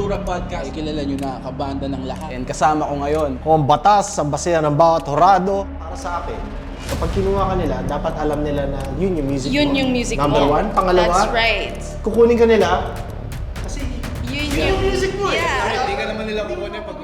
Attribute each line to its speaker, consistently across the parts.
Speaker 1: Kultura Podcast. Kilala nyo na, kabanda ng lahat.
Speaker 2: And kasama ko ngayon,
Speaker 3: Kung ang batas sa basehan ng bawat horado, para sa akin, kapag kinuha ka nila, dapat alam nila na yun yung music
Speaker 4: Yun
Speaker 3: mo.
Speaker 4: yung music
Speaker 3: Number
Speaker 4: mo.
Speaker 3: one. Pangalawa,
Speaker 4: That's right.
Speaker 3: kukunin ka nila, kasi
Speaker 4: Yun
Speaker 3: yung music mo eh.
Speaker 4: Yeah.
Speaker 1: Hindi ka naman nila kukunin pag...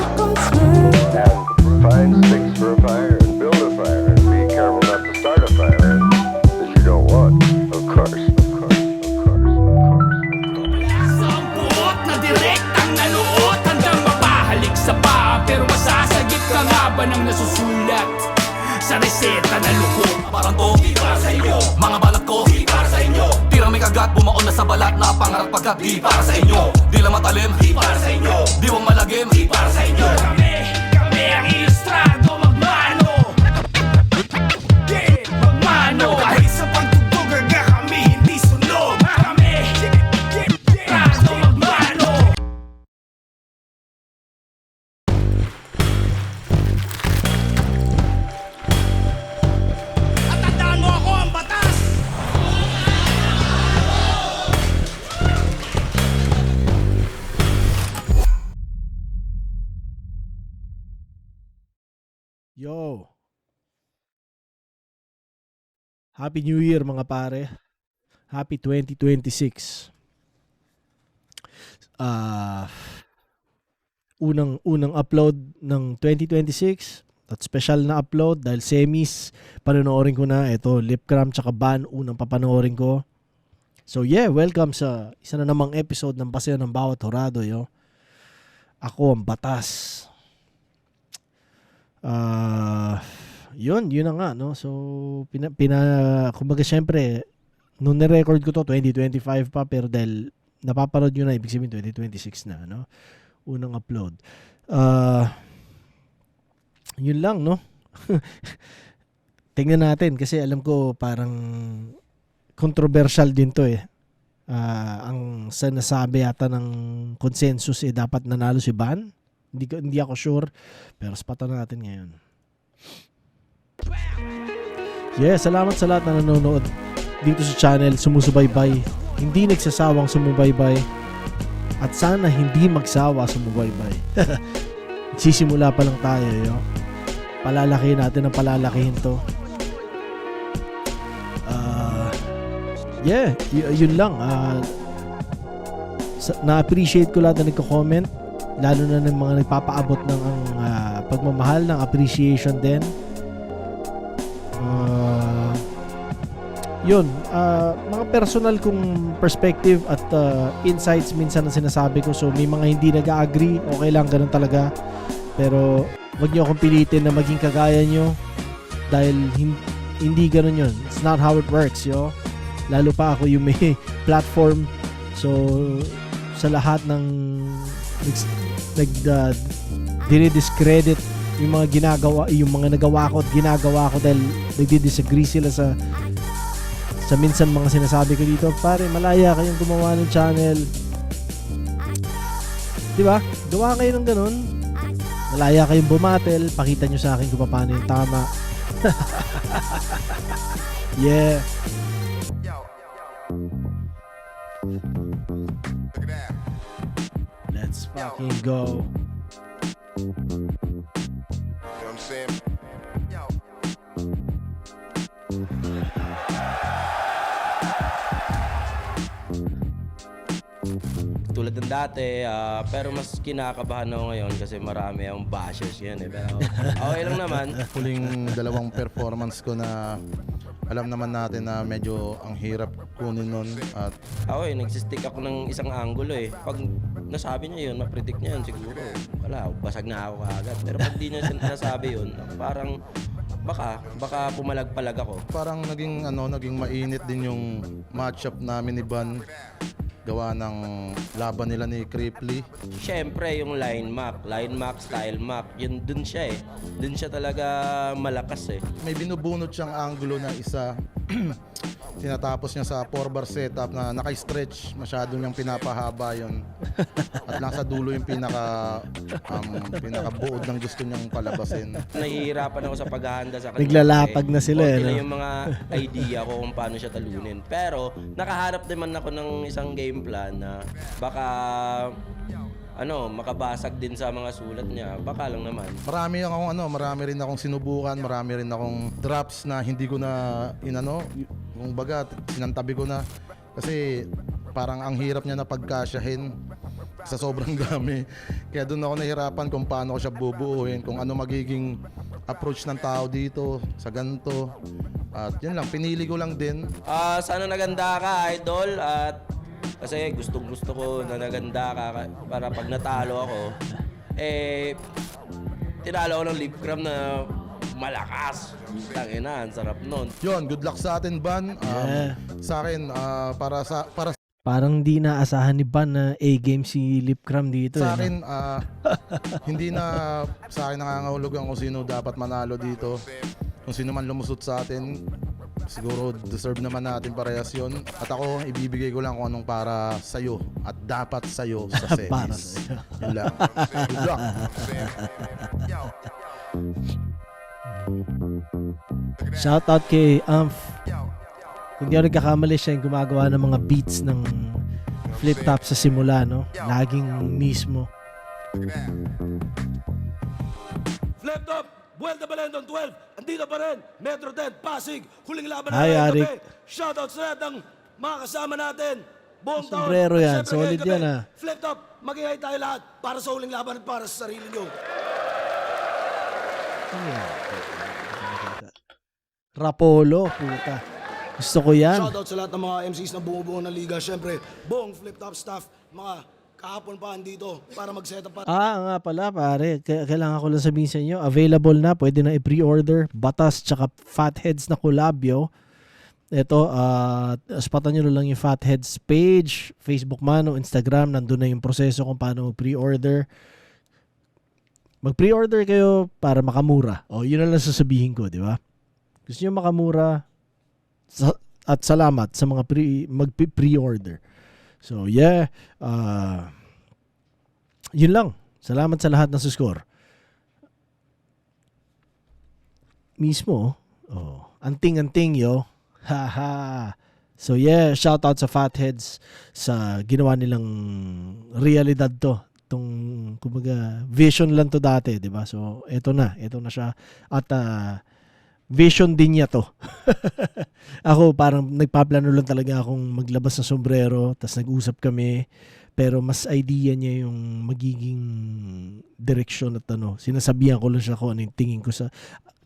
Speaker 4: That's right.
Speaker 5: And find sticks for a fire and build a fire and be careful not to start a fire that you don't want. Of course, of course, of course, of course.
Speaker 6: Sampuot na direktang naluot hanggang mapahalik sa paa. Pero masasagip ka nga ba ng nasusulat sa reseta na lukot? Parang to, di para sa inyo. Mga balat ko, di para sa inyo. Tirang may kagat, bumaon na sa balat na pangarap pagkat di para sa inyo. Di lang matalim, di para sa inyo. Diwang malagim, di para sa inyo. Kami ang ilustrado magmano. Yeah, magmano. Kahit sa pagtugtog aga kami hindi sunog. Kami, ilustrado magmano. At tandaan mo ako ang batas.
Speaker 7: Yo! Happy New Year mga pare. Happy 2026. Unang upload ng 2026 at special na upload dahil semis panonoorin ko na. Ito, Lip Cram tsaka Ban, unang papanoorin ko. So yeah, welcome sa isa na namang episode ng Paseo ng Bawat Horado, yo. Ako ang batas. Yun na nga, no? So, kumbaga syempre, nung nirecord ko to, 2025 pa, pero dahil napapanood nyo na, ibig sabihin 2026 na, no? Unang upload. Yun lang, no? Tingnan natin, kasi alam ko parang controversial din to eh. Ang sinasabi yata ng consensus eh, dapat nanalo si Ban. Hindi ako sure, pero spatan natin ngayon. Yeah, salamat sa lahat na nanonood dito sa channel, sumusubaybay, hindi nagsasawang sumubaybay, at sana hindi magsawa sumubaybay. Sisimula pa lang tayo, yo. Palalakihin natin ang palalakihin to. Yeah, yun lang. Na-appreciate ko lahat na nagko-comment, lalo na ng mga nagpapaabot ng pagmamahal, ng appreciation din. Yun, mga personal kong perspective at insights minsan na sinasabi ko. So may mga hindi nag-agree, okay lang, ganun talaga. Pero wag niyo akong pilitin na maging kagaya nyo, dahil hindi ganun yun. It's not how it works, yo. Lalo pa ako yung may platform. So sa lahat ng dinidiscredit yung mga ginagawa, yung mga nagawa ko at ginagawa ko dahil nagdi-disagree sila sa minsan mga sinasabi ko dito, pare, malaya kayong gumawa ng channel, di ba? Gawa kayo ng ganun, malaya kayong bumatel, pakita nyo sa akin kung paano yung tama. Yeah. Let's fucking go.
Speaker 5: You know what I'm saying?
Speaker 8: Tulad ng dati, pero mas kinakabahan ako ngayon kasi marami ang bashers yun eh. Pero okay lang naman.
Speaker 9: Huling dalawang performance ko na alam naman natin na medyo ang hirap kunin nun at
Speaker 8: Ako nagsistick ako ng isang angulo eh. Pag nasabi niya yun, ma-predict niya yun siguro. Wala, basag na ako agad. Pero pag di niya nasabi yun, parang baka pumalag-palag ako.
Speaker 9: parang naging mainit din yung matchup namin ni Ban gawa ng laban nila ni Cripply.
Speaker 8: Siyempre, yung line map, style map, yun dun siya eh. Dun siya talaga malakas eh.
Speaker 9: May binubunot siyang angulo na isa Tinatapos niya sa 4-bar setup na naka-stretch, masyado niyang pinapahaba yon. At nasa dulo yung pinakabuod ng gusto niyang palabasin.
Speaker 8: Nahihirapan ako sa paghahanda sa kanila.
Speaker 7: Naglalatag na sila,
Speaker 8: konti
Speaker 7: no?
Speaker 8: na yung mga idea ko kung paano siya talunin. Pero nakaharap naman ako ng isang game plan na baka makabasag din sa mga sulat niya. Baka lang naman.
Speaker 9: Marami rin akong sinubukan, marami rin akong drops na hindi ko na kung baga sinantabi ko na kasi parang ang hirap niya na pagkasyahin sa sobrang dami. Kaya doon ako nahirapan kung paano ko siya bubuuin, kung ano magiging approach ng tao dito sa ganito. At yun lang, pinili ko lang din.
Speaker 8: Sana naganda ka, idol, at kasi gustong-gusto ko na naganda ka para pag natalo ako, tinalo ako ng lip cram na malakas. Tangina, ang sarap nun.
Speaker 9: Yun, good luck sa atin, Ban. Sa akin, para
Speaker 7: Parang di naasahan ni Ban na A-game si Lipcram dito.
Speaker 9: sa akin, hindi na sa akin nangangahulugan kung sino dapat manalo dito. Kung sino man lumusot sa atin, siguro deserve naman natin parehas yun. At ako, ibibigay ko lang kung anong para sa'yo at dapat sa'yo sa
Speaker 7: Para
Speaker 9: semis.
Speaker 7: sa'yo.
Speaker 9: Yun lang. Good luck.
Speaker 7: Shoutout kay Amph. Kung di ako nagkakamali, siya yung gumagawa ng mga beats ng flip top sa simula, no? Laging mismo.
Speaker 2: Flip top, Buelta Balendon 12, andito pa rin, Metro 10, Pasig, huling laban
Speaker 7: Hi,
Speaker 2: ngayong
Speaker 7: Arik.
Speaker 2: gabi. Shoutout sa lahat ng mga kasama natin. Buong taon.
Speaker 7: Sombrero
Speaker 2: At
Speaker 7: yan,
Speaker 2: syempre
Speaker 7: solid
Speaker 2: ngayong gabi,
Speaker 7: yan, ah.
Speaker 2: Flip top, mag-ihay tayo lahat para sa huling laban at para sa sarili nyo.
Speaker 7: Rapolo, puta. Gusto ko yan.
Speaker 2: Shoutout sa lahat ng mga MCs na bumubuo ng liga. Syempre, buong Flip top staff, mga kahapon pa andito para mag-set up.
Speaker 7: Nga pala pare, kailangan ko lang sabihin sa inyo, available na, pwede na i-pre-order, Batas tsaka Fatheads na collab, yo. Ito, spatan nyo na lang yung Fatheads page, Facebook man o Instagram, nandun na yung proseso kung paano mag-pre-order. Mag-pre-order kayo para makamura. O, yun na lang sasabihin ko, di ba? Gusto nyo makamura, at salamat sa mga mag-pre-order. So, yeah. Yun lang. Salamat sa lahat na suscore. Mismo, anting-anting, yo. Haha. So, yeah. Shoutout sa Fatheads sa ginawa nilang realidad to. Itong, kumbaga, vision lang to dati, di ba? So, eto na siya. At, vision din niya to. Ako parang nagpaplano lang talaga akong maglabas ng sombrero, tapos nag-usap kami, pero mas idea niya yung magiging direksyon at sinasabihan ko lang siya kung ano yung tingin ko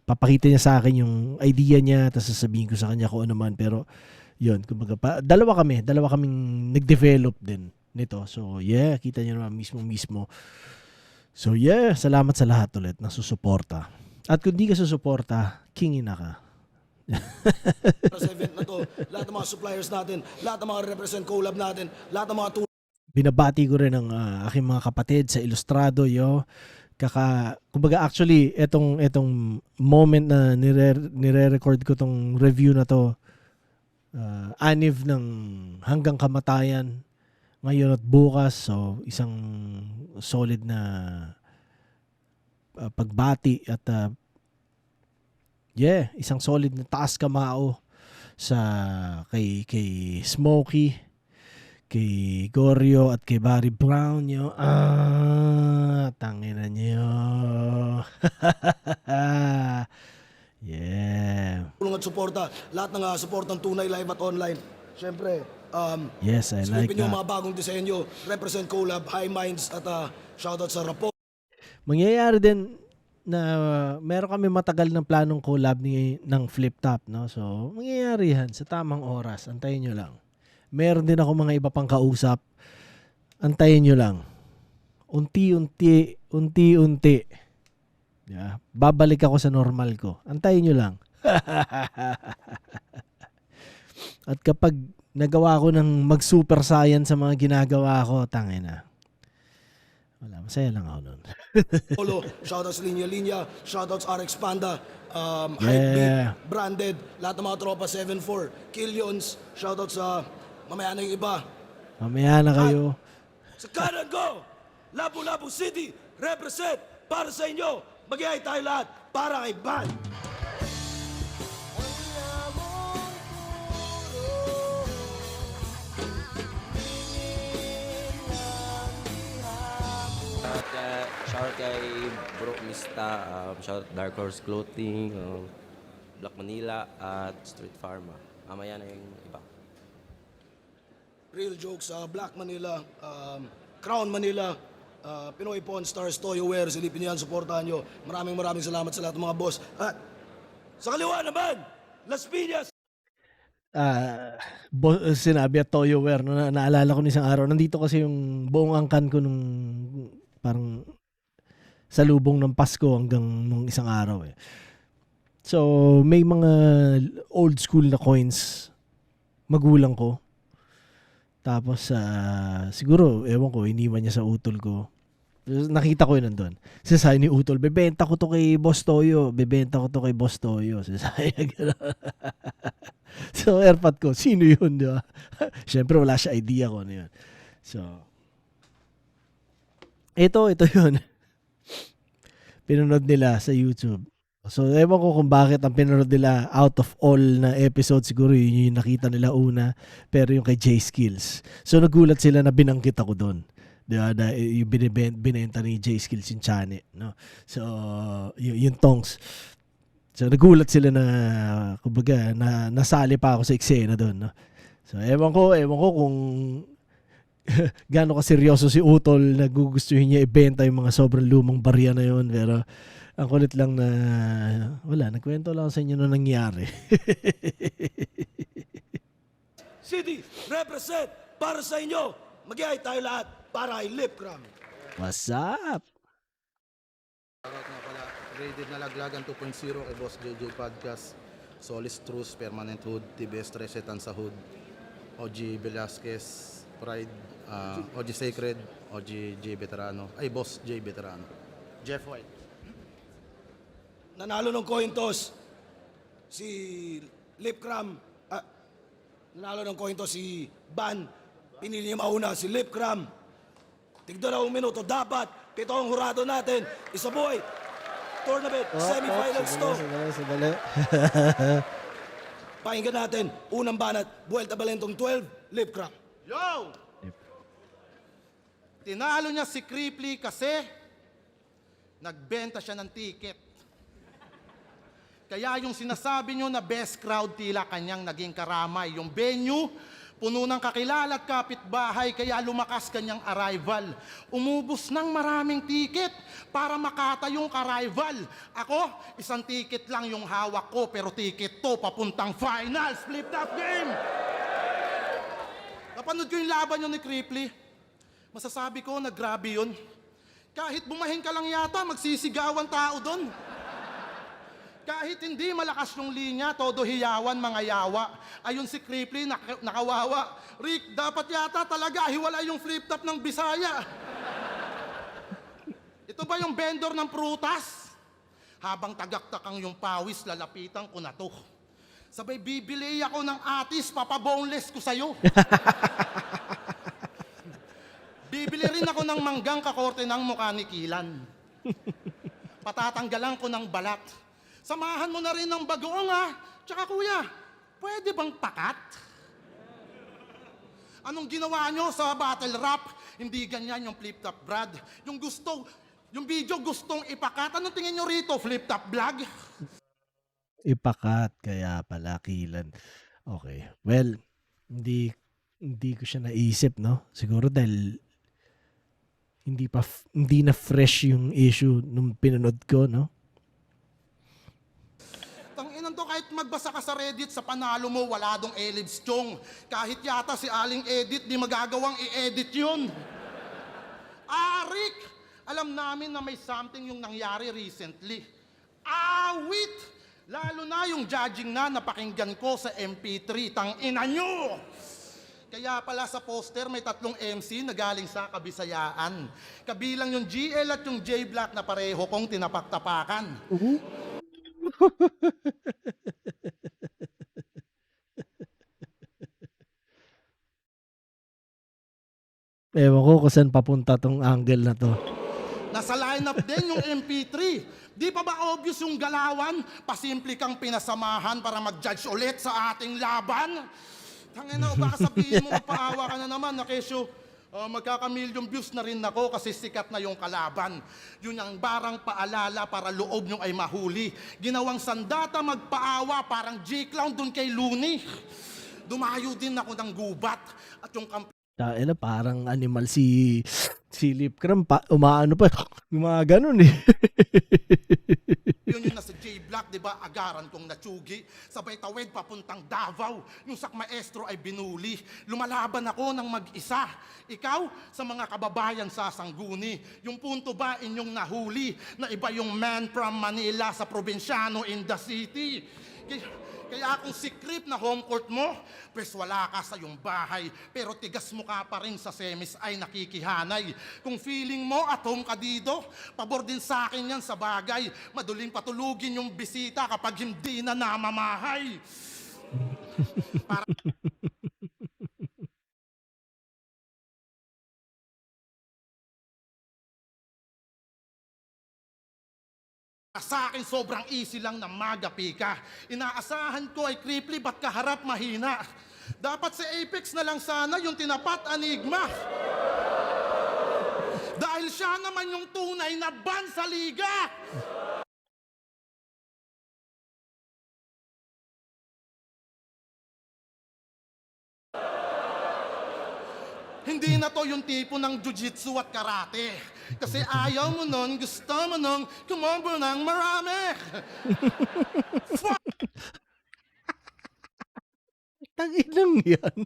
Speaker 7: papakita niya sa akin yung idea niya, tapos sasabihin ko sa kanya kung ano man, pero yun, kumbaga dalawa kaming nag-develop din nito. So yeah, kita niyo naman mismo. So yeah, salamat sa lahat ulit na susuporta. At kung di ka susuporta, kingin na ka.
Speaker 2: Sa event na to, lahat ng mga suppliers natin, lahat ng mga represent collab natin, lahat ng mga
Speaker 7: Binabati ko rin ang aking mga kapatid sa Ilustrado, yo. Kumbaga actually, etong moment na nire-record ko tong review na to, aniv ng hanggang kamatayan ngayon at bukas. So, isang solid na pagbati at isang solid na taas kamao sa kay Smokey, kay Goryo at kay Barry Brown, yo. Tangina niyo. Yeah.
Speaker 2: tulong at suporta, lahat ng suportang tunay live at online. Siyempre,
Speaker 7: Yes, I like
Speaker 2: silipin yung
Speaker 7: that.
Speaker 2: mga bagong disenyo, represent collab, high minds at shoutout sa Rapo.
Speaker 7: Mangyayari din na meron kami matagal ng planong collab ng Flip Top, no? So, mangyayari yan sa tamang oras. Antayin nyo lang. Meron din ako mga iba pang kausap. Antayin nyo lang. Unti-unti. Yeah. Babalik ako sa normal ko. Antayin nyo lang. At kapag nagawa ko ng mag-super science sa mga ginagawa ko, tangina. Wala, masaya lang ako nun.
Speaker 2: Polo, shoutouts Linya Linya, shoutouts RX Panda,
Speaker 7: Yeah.
Speaker 2: Hypebeat, Branded, lahat ng mga tropa 7-4, Killions, shoutouts sa mamaya na yung iba.
Speaker 7: Mamaya na kayo.
Speaker 2: Sa kanan ko, Lapu-Lapu City, represent para sa inyo. Mag-iay tayo lahat para kay Ban.
Speaker 8: Shout kay Bro Mista, shout Dark Horse Clothing, Black Manila at Street Pharma. Mamaya na yung iba.
Speaker 2: Real jokes sa Black Manila, Crown Manila, Pinoy Pawn Stars, Toyo Wear, silipin niyo yan, supportahan nyo. Maraming salamat sa lahat ng mga boss. At sa kaliwa naman, Las Piñas.
Speaker 7: Sinabi at Toyo Wear, no, naalala ko ng isang araw. Nandito kasi yung buong angkan ko nung parang sa lubong ng Pasko hanggang nung isang araw eh. So, may mga old school na coins magulang ko. Tapos, siguro, ewan ko, iniwan niya sa utol ko. Nakita ko yun nandun. Sasabi ni utol, bebenta ko to kay Boss Toyo. Bebenta ko to kay Boss Toyo. Sasabi niya So, airpot ko, sino yun, di ba? Siyempre, wala siya idea ko ano yun. So, ito yun. Pinanood nila sa YouTube. So, ewan ko kung bakit ang pinanood nila out of all na episode, siguro yun yung nakita nila una, pero yung kay J Skills. So, nagulat sila na binanggit ako doon. Diba? Yung binenta ni J Skills yung Chani. No? So, yung tongs. So, nagulat sila na, kumbaga, na nasali pa ako sa eksena doon. No? So, ewan ko kung gaano kaseryoso si Utol na gugustuhin niya ibenta yung mga sobrang lumang barya na yun. Pero, ang kulit lang na, wala, nagkwento lang sa inyo na nangyari.
Speaker 2: City, represent para sa inyo. Mag-iay tayo lahat para kay Lipcram.
Speaker 7: What's up?
Speaker 9: Shoutout nga pala, Rated na Laglagan 2.0 kay Boss JJ Podcast, Solis Truce, Permanent Hood, TBS Tresetan sa Hood, OG Velasquez, Pride, OG Sacred, OG J Veterano, ay Boss J Veterano, Jeff White.
Speaker 2: Nanalo ng coin toss si Lipcram. Nanalo ng coin toss si Ban. Pinili niya mauna si Lipcram. Tigdalawang minuto dapat. 7 ang hurado natin. Isabuhay. Tournament, semifinals to.
Speaker 7: Sandali.
Speaker 2: Pakinggan natin. Unang banat, Buelta Balentong 12, Lipcram.
Speaker 9: Yo! Tinalo niya si Cripply kasi nagbenta siya ng ticket. Kaya yung sinasabi nyo na best crowd tila kanyang naging karamay. Yung venue, puno ng kakilala at kapitbahay, kaya lumakas kanyang arrival. Umubos ng maraming ticket para makata yung ka-rival. Ako, isang ticket lang yung hawak ko, pero ticket to papuntang finals. Flip that game! Napanood ko yung laban yun ni Cripply. Masasabi ko na grabe yun. Kahit bumahin ka lang yata, magsisigawan tao doon. Kahit hindi malakas yung linya, todo hiyawan, mga yawa. Ayun si Cripply, nakawawa. Rick, dapat yata talaga hiwala yung flip-top ng Bisaya. Ito ba yung vendor ng prutas? Habang tagaktakang yung pawis, lalapitan ko na to. Sabay bibili ako ng atis, papaboneless ko sa'yo. Bibili rin ako ng manggang kakorte ng mukha ni Kilan. Patatanggalan ko ng balat. Samahan mo na rin ng bagoong Tsaka kuya, pwede bang pakat? Anong ginawa nyo sa battle rap? Hindi ganyan yung flip-top Brad. Yung video gustong ipakat. Anong tingin nyo rito, flip-top vlog?
Speaker 7: Ipakat, kaya pala Kilan. Okay. Well, hindi ko siya naisip, no? Siguro dahil hindi na fresh yung issue nung pinanood ko, no?
Speaker 9: Tanginan to, kahit magbasa ka sa Reddit, sa panalo mo, wala dong Elibs Chong. Kahit yata si Aling Edit, di magagawang i-edit yun. Rick, alam namin na may something yung nangyari recently. Wait! Lalo na yung judging na napakinggan ko sa MP3, tangina nyo! Kaya pala sa poster may 3 MC na galing sa Kabisayaan. Kabilang yung GL at yung J-Black na pareho kong tinapaktapakan.
Speaker 7: Ewan ko kung saan papunta tong angle na to.
Speaker 9: Nasa lineup din yung MP3. Di pa ba obvious yung galawan? Pasimple kang pinasamahan para mag-judge ulit sa ating laban? Tangina, baka sabihin mo magpaawa ka na naman na kesyo magkaka-million views na rin ako kasi sikat na yung kalaban. Yun ang barang paalala para loob nyo ay mahuli. Ginawang sandata magpaawa parang J-Clown dun kay Looney. Dumayo din ako ng gubat at yung
Speaker 7: Dahil parang animal si Lip Cram pa, umaano pa, gumaganon eh.
Speaker 9: Yun yung nasa J-Black, di ba? Agaran kong natsugi. Sabay tawid papuntang Davao. Yung sak maestro ay binuli. Lumalaban ako ng mag-isa. Ikaw, sa mga kababayan sa Sangguni. Yung punto ba inyong nahuli na iba yung man from Manila sa probinsyano in the city? Kaya kung si Crip na home court mo, pwes wala ka sa iyong bahay, pero tigas mo ka pa rin sa semis ay nakikihanay. Kung feeling mo at home ka dito, pabor din sa akin yan sa bagay. Maduling patulugin yung bisita kapag hindi na namamahay. Sa akin sobrang easy lang na magapi ka. Inaasahan ko ay Cripply, ba't kaharap mahina? Dapat sa Apex na lang sana yung tinapat Enigma. Dahil siya naman yung tunay na ban sa liga. Hindi na to yung tipo ng jiu-jitsu at karate. Kasi ayaw mo nun, gusto mo nun, kumombo ng marami.
Speaker 7: Tanginang yan.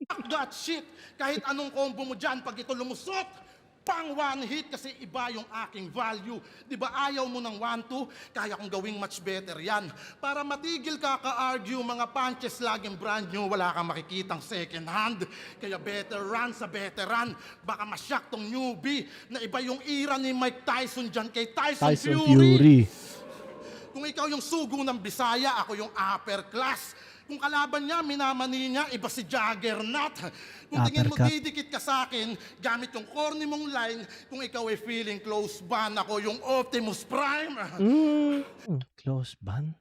Speaker 9: Fuck that shit! Kahit anong combo mo dyan, pag ito lumusot, pang one hit kasi iba yung aking value. Di ba ayaw mo ng 1-2? Kaya kong gawing much better yan. Para matigil ka ka-argue, mga punches laging brand new, wala kang makikitang second hand. Kaya better run sa veteran. Baka masyak tong newbie na iba yung era ni Mike Tyson dyan kay Tyson Fury. Kung ikaw yung sugo ng Bisaya, ako yung upper class. Kung kalaban niya, minamani niya, iba si Juggernaut. Kung tingin mo didikit ka sa akin, gamit yung corny mong line, kung ikaw ay feeling close ban, ako yung Optimus Prime.
Speaker 7: Close ban?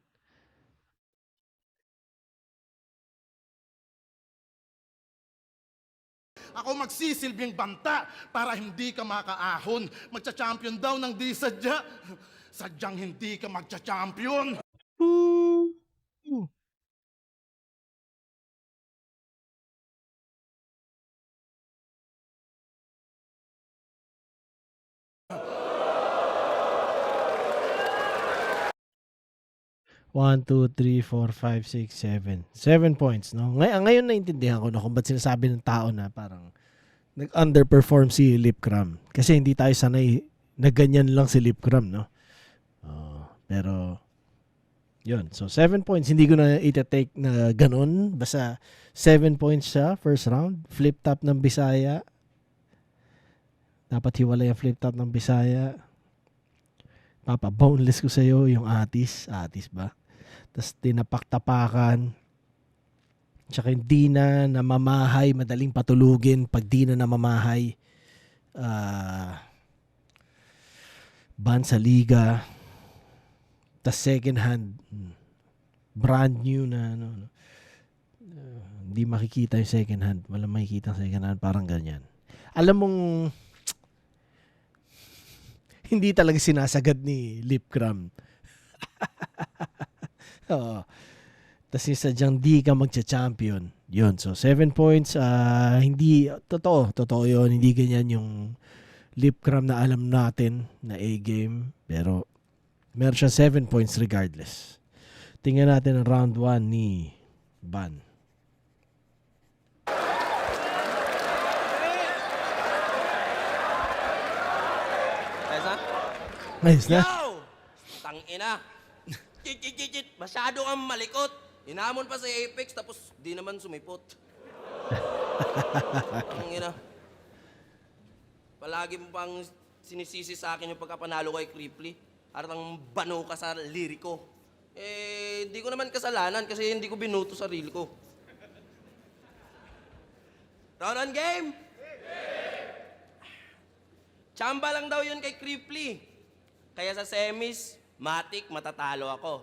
Speaker 9: Ako magsisilbing banta para hindi ka makaahon. Magcha-champion daw ng di sadya. Sadyang hindi ka magcha-champion.
Speaker 7: One, 2, 3, 4, 5, 6, 7. 7 points, no? Ngayon naintindihan ko na kung ba't sinasabi ng tao na parang nag-underperform si Lip Cram. Kasi hindi tayo sanay na ganyan lang si Lip Cram, no? Pero, yun. So, 7 points. Hindi ko na itatake na ganun. Basta 7 points siya, first round. Flip top ng Bisaya. Dapat hiwalay ang flip top ng Bisaya. Papa-boneless ko sa'yo yung Atis. Atis ba? Tapos tinapaktapakan. Tsaka hindi na namamahay. Madaling patulugin pag di na namamahay. Ban sa liga. Tapos second hand. Brand new na. Hindi makikita yung second hand. Walang makikita yung second hand. Parang ganyan. Alam mong hindi talaga sinasagad ni Lip Cram. Oo. Tapos yung sadyang di ka magcha-champion. Yun. So, 7 points. Hindi, totoo yun. Hindi ganyan yung Lip Cram na alam natin na A-game. Pero, meron siya 7 points regardless. Tingnan natin ang round 1 ni Ban.
Speaker 8: Ayos na?
Speaker 7: Ayos na.
Speaker 8: Yo! Tangina. Chit, masyado kang malikot. Hinamon pa sa Apex, tapos di naman sumipot. Ang ina. Palagi mo pang sinisisi sa akin yung pagkapanalo kay Cripply. Parang bano ka sa liriko. Eh, hindi ko naman kasalanan kasi hindi ko binuto sarili ko. Round on game? Chamba lang daw yun kay Cripply. Kaya sa semis, matik matatalo ako.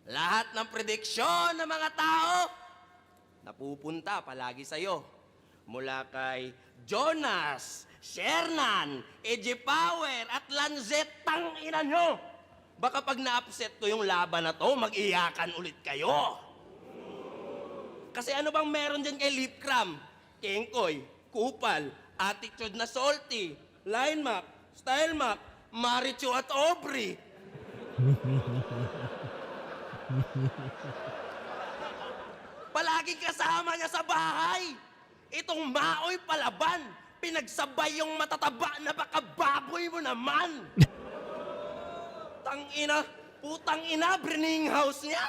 Speaker 8: Lahat ng prediksyon ng mga tao, napupunta palagi sa'yo. Mula kay Jonas, Shernan, EJ Power, at Lanzet, tangina nyo! Baka pag na-upset ko yung laban na to, mag-iyakan ulit kayo. Kasi ano bang meron dyan kay Lip Cram? Kengkoy, Kupal, Attitude na Salty, Line Map, Style Map, Marichu at Aubrey. Palagi kasama niya sa bahay. Itong Maoy Palaban, pinagsabay yung matataba na baka baboy mo naman. Putang ina, brining house niya.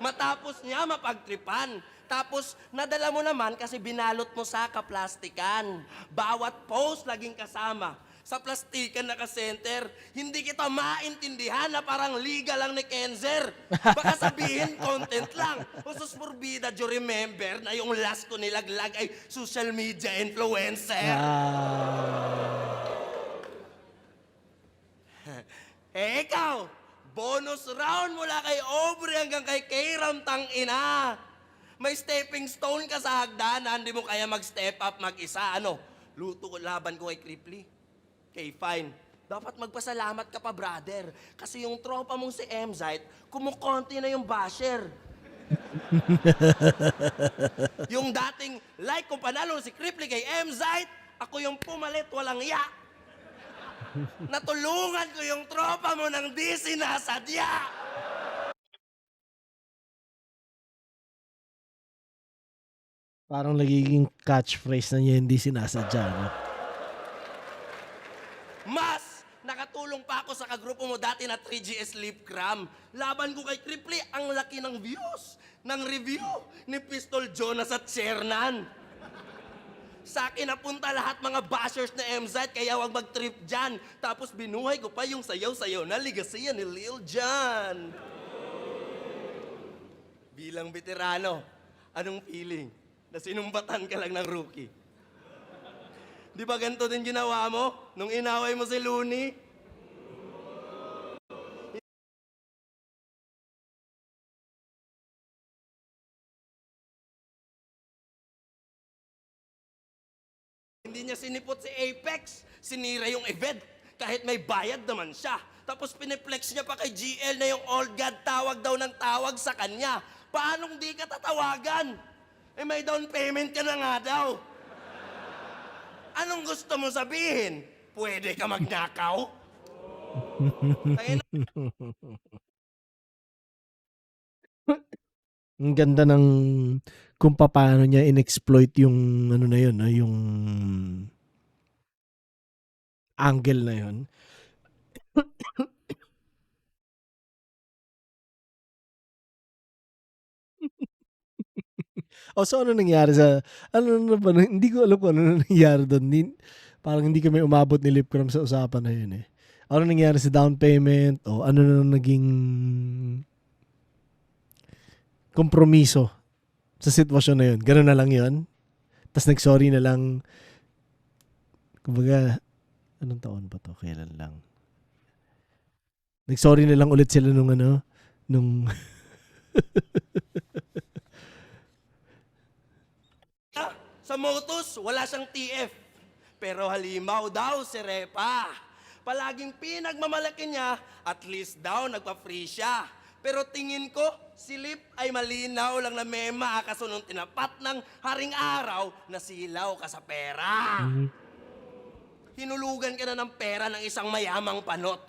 Speaker 8: Matapos niya mapagtripan. Tapos nadala mo naman kasi binalot mo sa kaplastikan. Bawat post laging kasama. Sa plastikan naka-center, hindi kita maintindihan na parang liga lang ni Kenzer. Baka sabihin content lang. Usus forbida, do remember na yung last ko nilaglag ay social media influencer. Eh ikaw, bonus round mula kay Aubrey hanggang kay Kairam, tangina. May stepping stone ka sa hagdanan, hindi mo kaya mag-step up mag-isa. Ano? Luto ko laban ko kay Cripply. Okay, fine. Dapat magpasalamat ka pa, brother. Kasi yung tropa mong si Emzite, kumukonti na yung basher. Yung dating like kung panalo si Cripply kay Emzite, ako yung pumalit, walang ya. Natulungan ko yung tropa mo ng di sinasadya.
Speaker 7: Parang nagiging catchphrase na niya hindi sinasadya, no?
Speaker 8: Mas nakatulong pa ako sa kagrupo mo dati na 3GS Lip Cram. Laban ko kay Cripply, ang laki ng views, ng review ni Pistol Jonas at Shernan. Sa akin napunta lahat mga bashers na MZ, kaya wag mag-trip dyan. Tapos binuhay ko pa yung sayaw-sayaw na ligasiya ni Lil Jon. Bilang veterano, anong feeling na sinumbatan ka lang ng rookie? Di ba ganito din ginawa mo nung inaway mo si Looney? Hindi niya sinipot si Apex, sinira yung event kahit may bayad naman siya. Tapos piniplex niya pa kay GL na yung old god tawag daw ng tawag sa kanya. Paanong di ka tatawagan? Eh may down payment ka na nga daw. Anong gusto mo sabihin? Pwede ka magnakaw?
Speaker 7: Ang ganda ng kung paano niya in-exploit yung ano na yun, yung angle na yun. O so ano nangyari sa ano na ba, hindi ko alam kung ano nangyari doon. Parang hindi kami umabot ni Lip Cram sa usapan na yun eh. Ano nangyari sa down payment o ano na naging kompromiso sa sitwasyon na yun. Ganun na lang yun. Tapos nag-sorry na lang. Kumbaga, anong taon pa to? Kailan lang? Nag-sorry na lang ulit sila nung
Speaker 8: Sa Motus, wala siyang TF. Pero halimaw daw si Repa. Palaging pinagmamalaki niya, at least daw nagpa-free siya. Pero tingin ko, si Lip ay malinaw lang na mema kaso nung tinapat ng haring araw, nasilaw ka sa pera. Hinulugan ka na ng pera ng isang mayamang panot.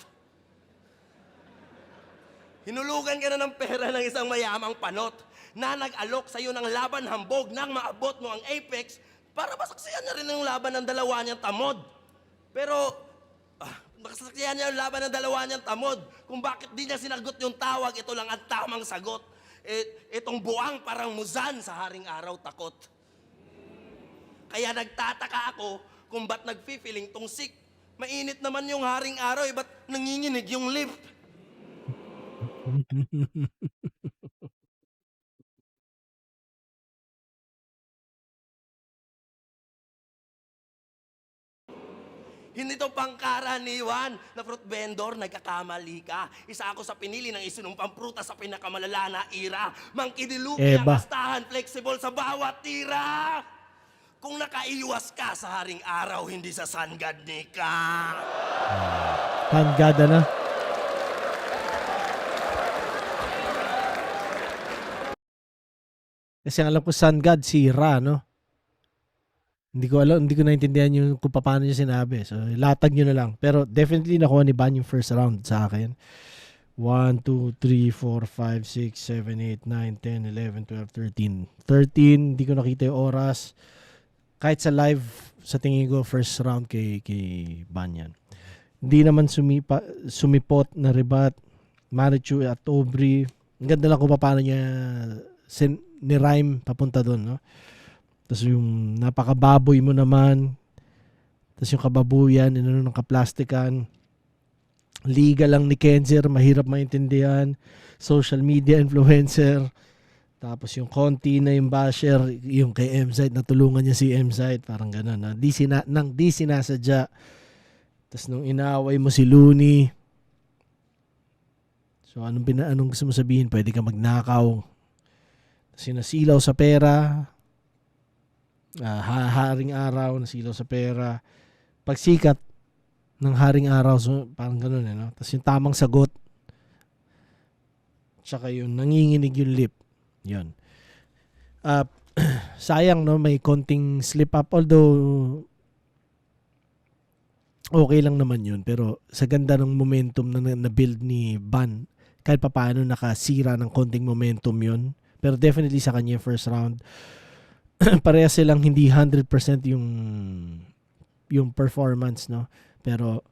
Speaker 8: Hinulugan ka na ng pera ng isang mayamang panot na nag-alok sa'yo ng laban hambog nang maabot mo ang Apex para masaksiyan na rin ang laban ng dalawa niyang tamod. Pero,
Speaker 4: Makasaksihan niya yung laban ng dalawa niyang tamod. Kung bakit di niya sinagot yung tawag, ito lang ang tamang sagot. Itong buwang parang muzan sa haring araw takot. Kaya nagtataka ako kung ba't nagfi-feeling tong sick. Mainit naman yung haring araw, ba't nanginginig yung lip? Hindi to pangkaraniwan na fruit vendor, nagkakamali ka. Isa ako sa pinili ng isinumpang prutas sa pinakamalala na ira. Mangkidilupi ang
Speaker 7: Eba.
Speaker 4: kastahan, flexible sa bawat tira. Kung nakaiwas ka sa haring araw, hindi sa sun god ni ka.
Speaker 7: Hangada na. Kasi alam ko Sun God si Ra, no? Hindi ko alam, hindi ko naintindihan yung kung paano niya sinabi. So, latag nyo na lang. Pero definitely nakuha ni Ban yung first round sa akin. 1, 2, 3, 4, 5, 6, 7, 8, 9, 10, 11, 12, 13. 13, hindi ko nakita yung oras. Kahit sa live, sa tingin ko, first round kay Ban yan. Hindi naman sumipot na rebat. Marichu at Aubrey. Ang ganda lang kung paano niya ni-rhyme papunta doon, no? Tapos yung napakababoy mo naman. Tapos yung kababuyan, inano ng kaplastikan. Liga lang ni Kenzer, mahirap maintindihan. Social media influencer. Tapos yung konti na yung basher, yung kay M-Site, natulungan niya si M-Site. Parang gano'n. Na di sinasadya. Tapos nung inaaway mo si Looney. So anong gusto mo sabihin? Pwede ka magnakaw. Tapos yung nasilaw sa pera. Haring araw, nasilaw sa pera. Pagsikat ng haring araw, so parang gano'n, no? Tapos yung tamang sagot, tsaka yung nanginginig yung lip. Yun. Sayang, no? May konting slip up. Although, okay lang naman yun. Pero sa ganda ng momentum na build ni Ban, kahit pa paano nakasira ng konting momentum yun. Pero definitely sa kanya first round, parehas silang hindi 100% yung performance, no? Pero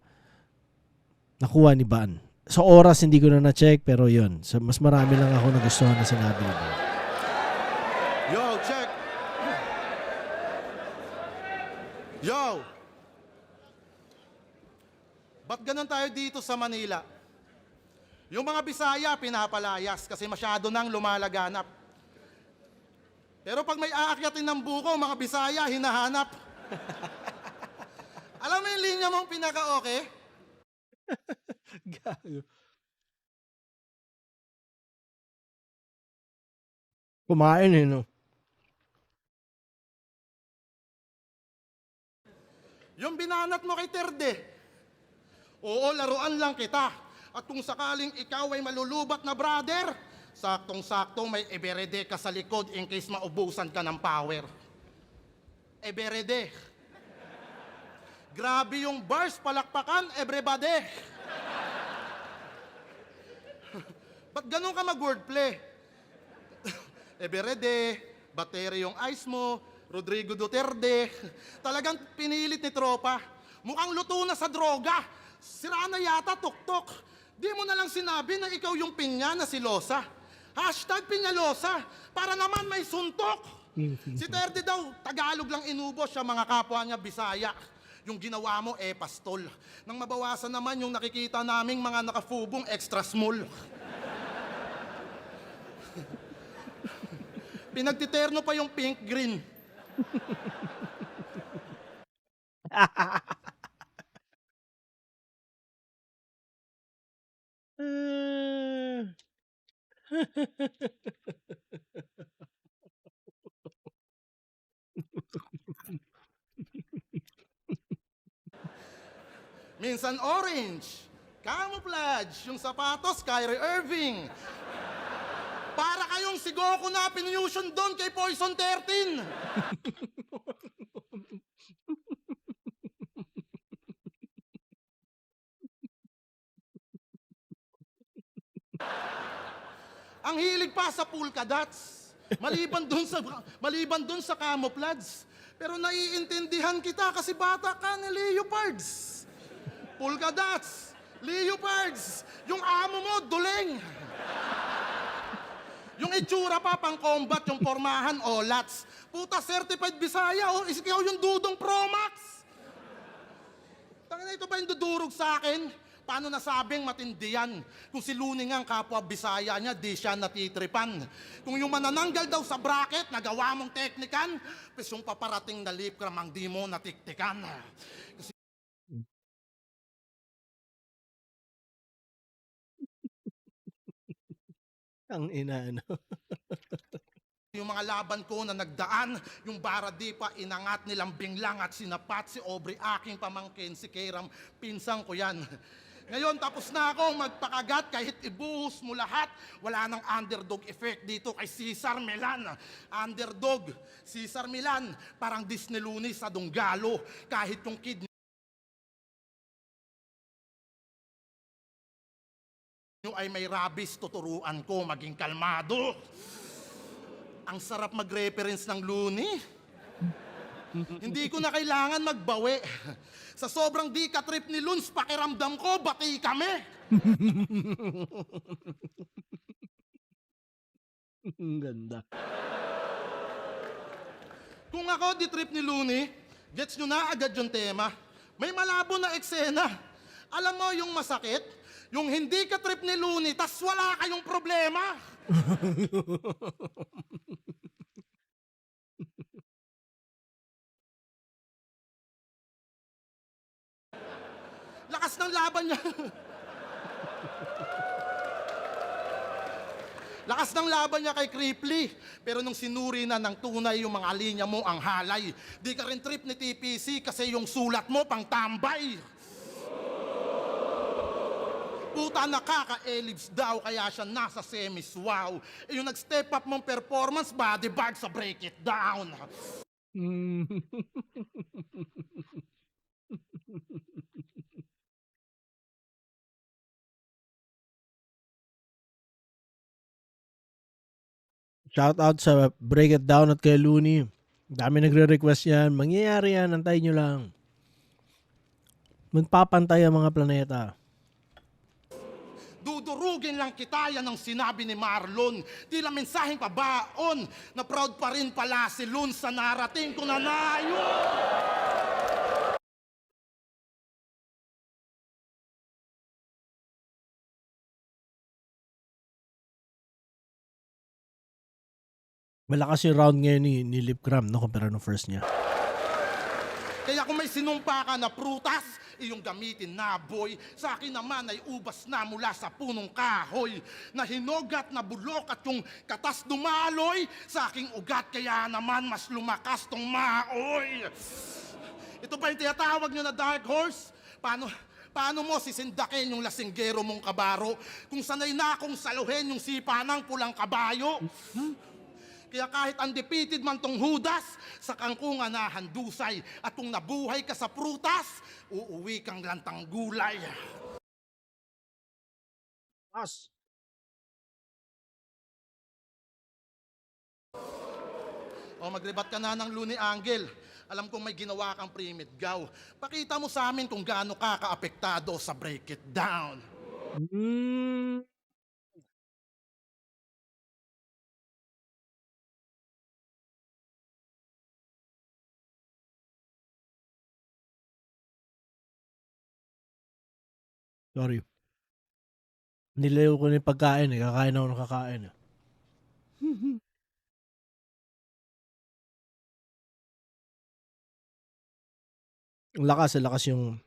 Speaker 7: nakuha ni Ban. Sa oras hindi ko na check, pero yun. So, mas marami lang ako nagustuhan na sinabi ni Ban.
Speaker 9: Yo, check! Yo! Ba't ganun tayo dito sa Manila? Yung mga Bisaya, pinapalayas kasi masyado nang lumalaganap. Pero pag may aakyatin ng buko, mga Bisaya, hinahanap. Alam mo yung linya mong pinaka-okay?
Speaker 7: Gago. Kumain eh, no?
Speaker 9: Yung binanat mo kay Terde. Oo, laruan lang kita. At kung sakaling ikaw ay malulubat na brother, saktong-sakto may eberede ka sa likod in case maubusan ka ng power. Eberede. Grabe yung bars, palakpakan, everybody. Ba't ganun ka mag-wordplay? Eberede, battery yung ice mo, Rodrigo Duterte. Talagang pinilit ni tropa. Mukhang luto na sa droga. Sira na yata, tuktok. Di mo na lang sinabi na ikaw yung pinya na si Losa. Hashtag Pinyalosa, para naman may suntok. Si Terde daw, Tagalog lang inubos siya, mga kapwa niya Bisaya. Yung ginawa mo, pastol. Nang mabawasan naman yung nakikita naming mga nakafubong extra small. Pinagtiterno pa yung pink-green. Minsan orange, camouflage, yung sapatos, Kyrie Irving. Para kayong si Goku na pinution doon kay Poison 13. Ang hilig pa sa polka dots. Maliban dun sa camouflage. Pero naiintindihan kita kasi bata ka ni Leopards. Pulgadats, leopards, yung amo mo, duling. Yung itsura pa pang combat, yung pormahan, olats. Puta, certified Bisaya, oh, ikaw yung Dudong Pro Max. Tangina, ito ba yung dudurog sa akin? Paano nasabing matindi yan? Kung si Luning ang kapwa Bisaya niya, di siya natitripan. Kung yung manananggal daw sa bracket, nagawa mong teknikan, pis yung paparating na lip cram ang di mo natiktikan.
Speaker 7: Ang ina, ano.
Speaker 9: Yung mga laban ko na nagdaan, yung Baradipa, inangat nilang binglang at sinapat si Aubrey, aking pamangkin, si Kairam, pinsang ko yan. Ngayon, tapos na ako magpakagat kahit ibuhos mo lahat. Wala nang underdog effect dito kay Cesar Milan. Underdog, Cesar Milan, parang Disney Looney sa Donggalo. Kahit yung kid nyo ay may rabies, tuturuan ko maging kalmado. Ang sarap mag-reference ng Looney. Hindi ko na kailangan magbawi. Sa sobrang di ka-trip ni Luns, pakiramdam ko, bati kami.
Speaker 7: Ang ganda.
Speaker 9: Kung ako di trip ni Looney, gets nyo na agad yung tema. May malabo na eksena. Alam mo yung masakit? Yung hindi ka trip ni Looney, tas wala kayong problema. Lakas ng laban niya. Lakas ng laban niya kay Cripply. Pero nung sinuri na ng tunay yung mga linya mo ang halay, di ka rin trip ni TPC kasi yung sulat mo pang tambay. Puta, nakaka-elips daw kaya siya nasa semis, wow. Eh yung nag-step up mong performance, body bag sa break it down.
Speaker 7: Shout out sa Break It Down at kay Looney. Dami nagre-request yan. Mangyayari yan. Antayin nyo lang. Magpapantay ang mga planeta.
Speaker 9: Dudurugin lang kita, yan ang sinabi ni Marlon. Tila mensaheng pabaon na proud pa rin pala si Lun sa narating ko na nayo.
Speaker 7: Malakas yung round ngayon ni Lip Cram, no? Kumpara nung first niya.
Speaker 9: Kaya kung may sinumpa ka na prutas, iyong gamitin na boy. Sa akin naman ay ubas na mula sa punong kahoy. Na hinogat na bulok at yung katas dumaloy. Sa aking ugat kaya naman mas lumakas tong maoy. Ito ba yung tinatawag nyo na dark horse? Paano mo sisindakin yung lasinggero mong kabaro? Kung sanay na akong saluhin yung sipa ng pulang kabayo. Kaya kahit undefeated man tong Judas, sa kangkungan na handusay. At kung nabuhay ka sa prutas, uuwi kang lantang gulay.
Speaker 7: As.
Speaker 9: O magrebat ka na ng Looney Angle. Alam kong may ginawa kang primit gaw. Pakita mo sa amin kung gaano ka kaapektado sa break it down.
Speaker 7: Sorry. Nilayo ko na yung pagkain eh. Kakain ako ng kakain eh. Ang lakas yung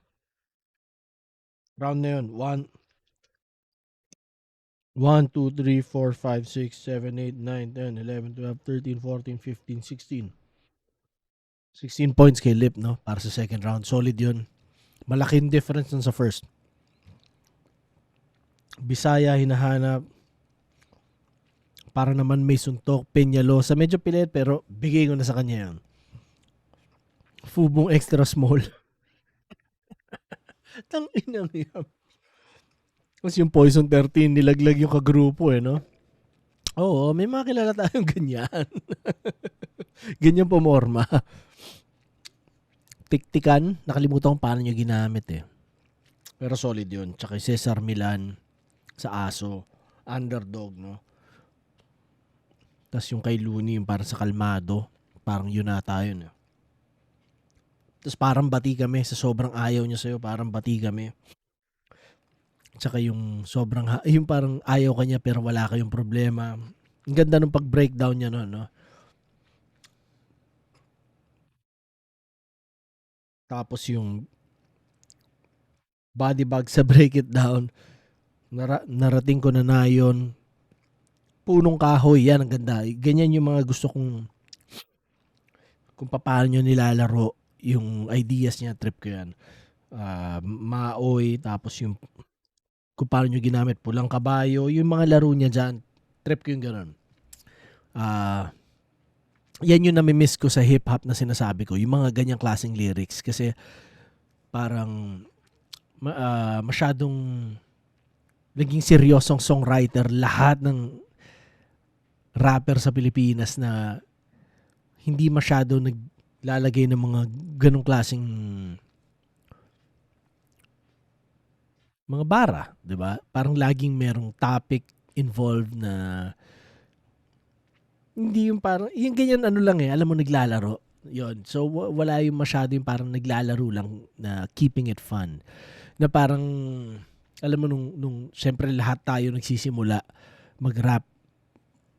Speaker 7: round na yun. 1, 2, 3, 4, 5, 6, 7, 8, 9, 10, 11, 12, 13, 14, 15, 16. 16 points kay Lip, no? Para sa second round. Solid yun. Malaking difference dun sa first. Bisaya hinahanap. Para naman may suntok. Peñalosa. Medyo pilit pero bigay ko na sa kanya yan. Fubong extra small. Tanginang yan. Kasi yung Poison 13 nilaglag yung kagrupo eh, no? Oo, may mga kilala tayong ganyan. Ganyan pumorma. Tiktikan, nakalimutan kung paano nyo ginamit eh. Pero solid yun. Tsaka yung Cesar Milan sa Aso. Underdog, no? Tapos yung kay Looney, yung parang sa Kalmado. Parang yun ata yun. Eh. Tapos parang bati kami. Sa sobrang ayaw niya sa'yo, parang bati kami. Tsaka yung sobrang, yung parang ayaw kanya pero wala kayong problema. Ang ganda nung pag-breakdown niya no, no? Tapos yung body bag sa Break It Down. Narating ko na yun. Punong kahoy, yan ang ganda. Ganyan yung mga gusto kong kung paano nyo nilalaro yung ideas niya, trip ko yan. Maoy, tapos yung kung paano nyo ginamit, pulang kabayo, yung mga laro niya dyan, trip ko yung ganun. Yan yung nami-miss ko sa hip-hop na sinasabi ko, yung mga ganyang klaseng lyrics. Kasi parang masyadong naging seryosong songwriter lahat ng rapper sa Pilipinas na hindi masyado naglalagay ng mga ganong klaseng mga bara, 'di ba? Parang laging merong topic involved na hindi yung parang yung ganyan ano lang alam mo naglalaro. 'Yon. So wala yung masyado yung parang naglalaro lang na keeping it fun. Na parang alam mo nung syempre lahat tayo nagsisimula mag-rap.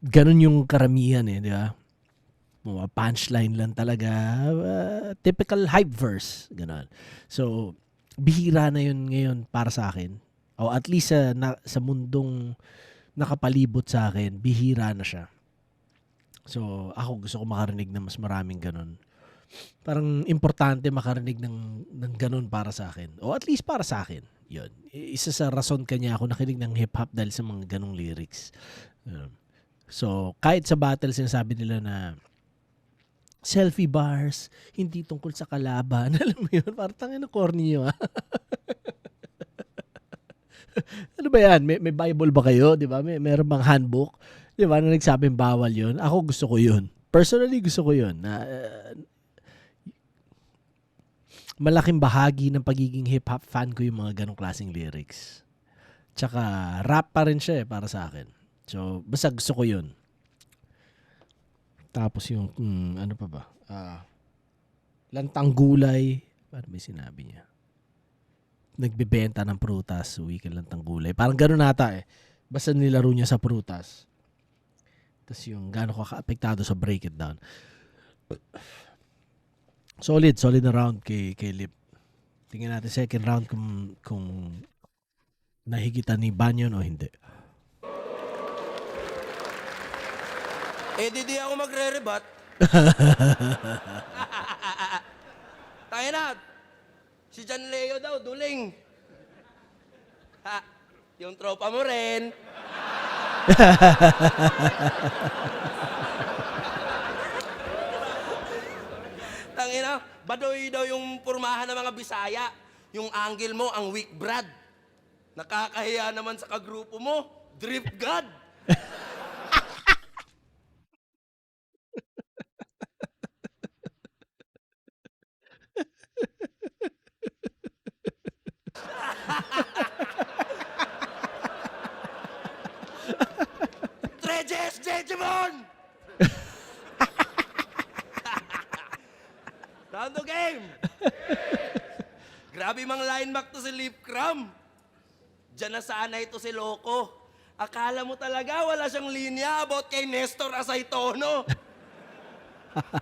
Speaker 7: Ganun yung karamihan di ba? Mga punchline lang talaga, typical hype verse, ganun. So bihira na yun ngayon para sa akin. O at least sa mundong nakapalibot sa akin, bihira na siya. So ako gusto ko makarinig ng mas maraming ganun. Parang importante makarinig ng ganun para sa akin. O at least para sa akin. Yun. Isa sa rason kanya ako nakinig ng hip-hop dahil sa mga ganung lyrics. So, kahit sa battle sinasabi nila na selfie bars, hindi tungkol sa kalaban. Alam mo yun? Parang tangin na corny nyo, ha? Ano ba yan? May Bible ba kayo? Di ba? Meron bang handbook? Di ba? Na nagsabing bawal yun? Ako gusto ko yun. Personally, gusto ko yun. Malaking bahagi ng pagiging hip-hop fan ko yung mga ganong klaseng lyrics. Tsaka rap pa rin siya para sa akin. So, basta gusto ko yun. Tapos yung, ano pa ba? Lantang gulay. Paano may sinabi niya? Nagbebenta ng prutas. Uwi ka lantang gulay. Parang gano'n nata Basta nilaro niya sa prutas. Tapos yung gano'n ko ka-apektado sa Break It Down. Solid na round kay Lip. Tingnan natin second round kung nahigitan ni Banyon o hindi.
Speaker 4: Di ako magre-rebat. Tayo na. Si John Leo daw, duling. Yung tropa mo rin. Tangina, badoy daw yung pormahan ng mga Bisaya. Yung angle mo, ang weak brad. Nakakahiya naman sa kagrupo mo. Drip God. Trejes Jejemon! Round the game! Grabe mang line back to si Lip Cram. Diyan na sana ito si Loco. Akala mo talaga wala siyang linya about kay Nestor Asaytono.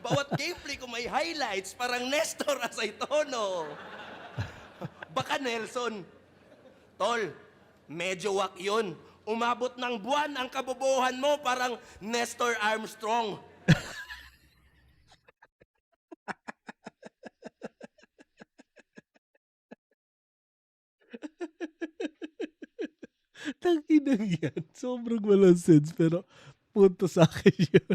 Speaker 4: Bawat gameplay ko may highlights, parang Nestor Asaytono. Baka Nelson. Tol, medyo wak yun. Umabot ng buwan ang kabobohan mo, parang Nestor Armstrong.
Speaker 7: Tanginang yan. Sobrang walang sense pero punto sa akin yun.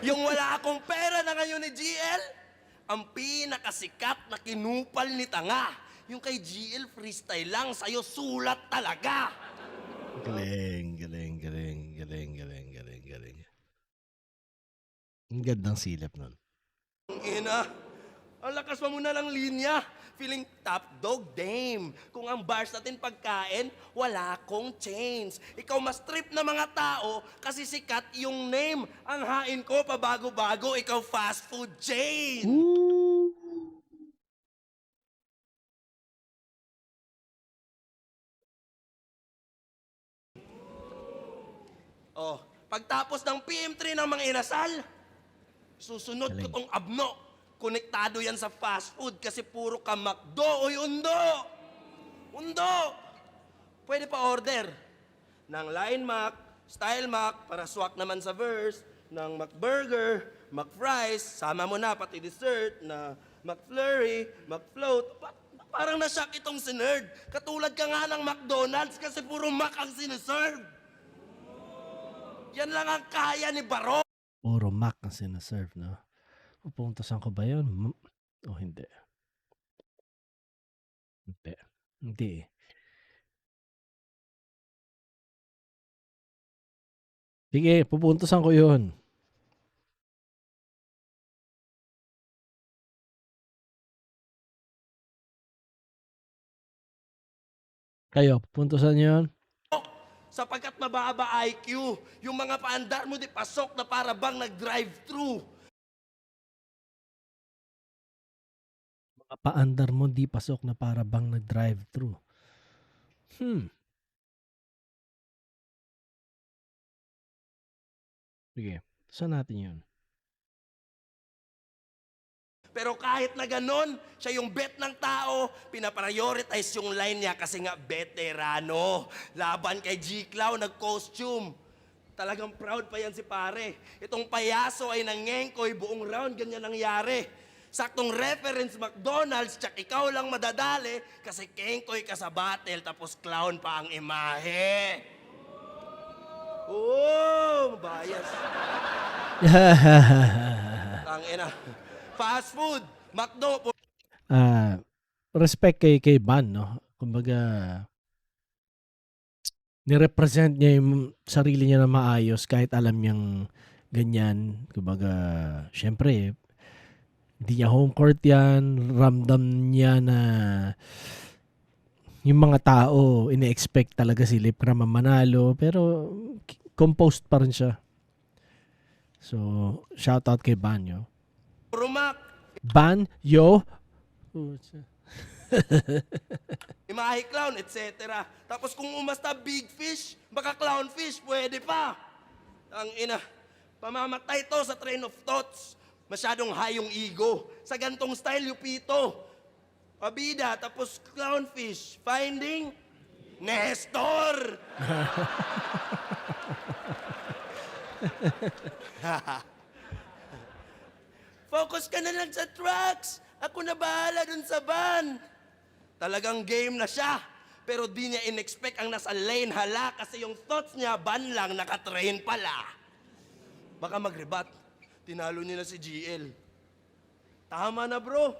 Speaker 4: Yung wala akong pera na ngayon ni GL, ang pinakasikat na kinupal ni Tanga. Yung kay GL freestyle lang, sa'yo sulat talaga.
Speaker 7: Galing. Ang gandang silip nun.
Speaker 4: Ina ina. Ang lakas mo muna ng linya. Feeling top dog, dame. Kung ang bars natin pagkain, wala akong change. Ikaw mas trip na mga tao kasi sikat yung name. Ang hain ko pabago-bago, ikaw fast food chain. Oh, pagtapos ng PM3 ng mga inasal, susunod ko tong abno. Konektado yan sa fast food kasi puro ka McDo. Uy, undo! Undo! Pwede pa order ng Line Mac, Style Mac, para swak naman sa verse, ng McBurger, McFries, sama mo na pati dessert na McFlurry, McFloat. Parang nasyak itong si Nerd. Katulad ka nga ng McDonald's kasi puro Mac ang sinaserve. Yan lang ang kaya ni Baro.
Speaker 7: Puro Mac ang sinaserve, no? Pupuntasan ko ba yun? O hindi? Hindi. Hindi eh. Sige, pupuntasan ko yun. Kayo, pupuntasan nyo yun?
Speaker 4: Sapagkat mababa IQ, yung mga paandar mo di pasok na para bang nag-drive-thru.
Speaker 7: Mga paandar mo di pasok na para bang nag-drive-thru. Sige, saan natin yun?
Speaker 4: Pero kahit na ganon, siya yung bet ng tao, pinaprioritize yung line niya kasi nga veterano. Laban kay G-Clown, nag-costume. Talagang proud pa yan si pare. Itong payaso ay nangengkoy buong round, ganyan nangyari. Saktong reference McDonald's, tsak ikaw lang madadali kasi kengkoy ka sa battle tapos clown pa ang imahe. Oh, bias. Tangina. Fast food, McDo.
Speaker 7: Respect kay Ban, no? Kumbaga, nirepresent niya yung sarili niya na maayos kahit alam niyang ganyan. Kumbaga, syempre, hindi niya home court yan. Ramdam niya na yung mga tao, ine-expect talaga si Lipcram ang manalo. Pero, composed pa rin siya. So, shout out kay Ban, yo.
Speaker 4: Rumak.
Speaker 7: Ban, yo.
Speaker 4: Imahe clown, etc. Tapos kung umasta big fish, baka clownfish, pwede pa. Ang ina, pamamatay to sa train of thoughts. Masyadong high yung ego. Sa gantong style, Yupito. Pabida, tapos clownfish. Finding? Nestor! Focus ka na lang sa trucks. Ako na bahala dun sa van. Talagang game na siya. Pero di niya in-expect ang nasa lane hala kasi yung thoughts niya, van lang, nakatrain pala. Baka mag-rebat. Tinalo niya na si GL. Tama na bro.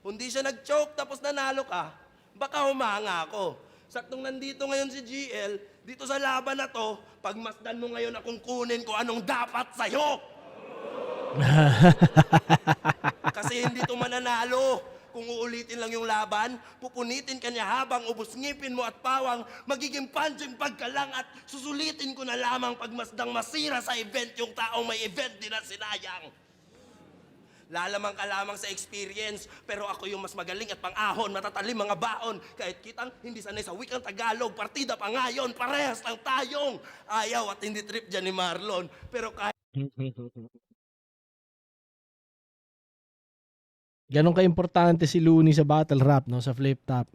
Speaker 4: Hindi siya nag-choke tapos nanalo ka. Baka humanga ako. Saktong nandito ngayon si GL, dito sa laban na to, pagmasdan mo ngayon akong kunin ko anong dapat sa'yo. Kasi hindi to mananalo. Kung uulitin lang yung laban, pupunitin ka niya habang ubos ngipin mo at pawang, magiging punching bag ka lang at susulitin ko na lamang pagmasdang masira sa event yung taong may event din na sinayang. Lalamang ka lamang sa experience, pero ako yung mas magaling at pang-ahon, matatalim mga baon. Kahit kitang hindi sanay sa wikang Tagalog, partida pa ngayon, parehas lang tayong ayaw at hindi trip dyan ni Marlon. Pero kahit
Speaker 7: Ganon ka-importante si Looney sa battle rap, no? Sa flip top.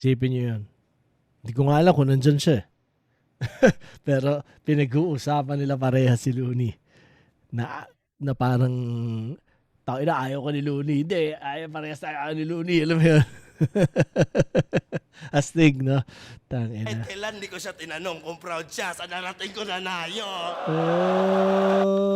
Speaker 7: Sipin nyo yun. Hindi ko nga alam kung nandyan siya. Pero pinag-uusapan nila pareha si Looney. Na parang, tao na ayaw ko ni Looney. Hindi, ayaw parehas tayo ni Looney. Alam mo yun? Astig, no? Tangina.
Speaker 4: kailan di ko siya tinanong kung proud siya sa narating ko na nayo.
Speaker 7: Oh.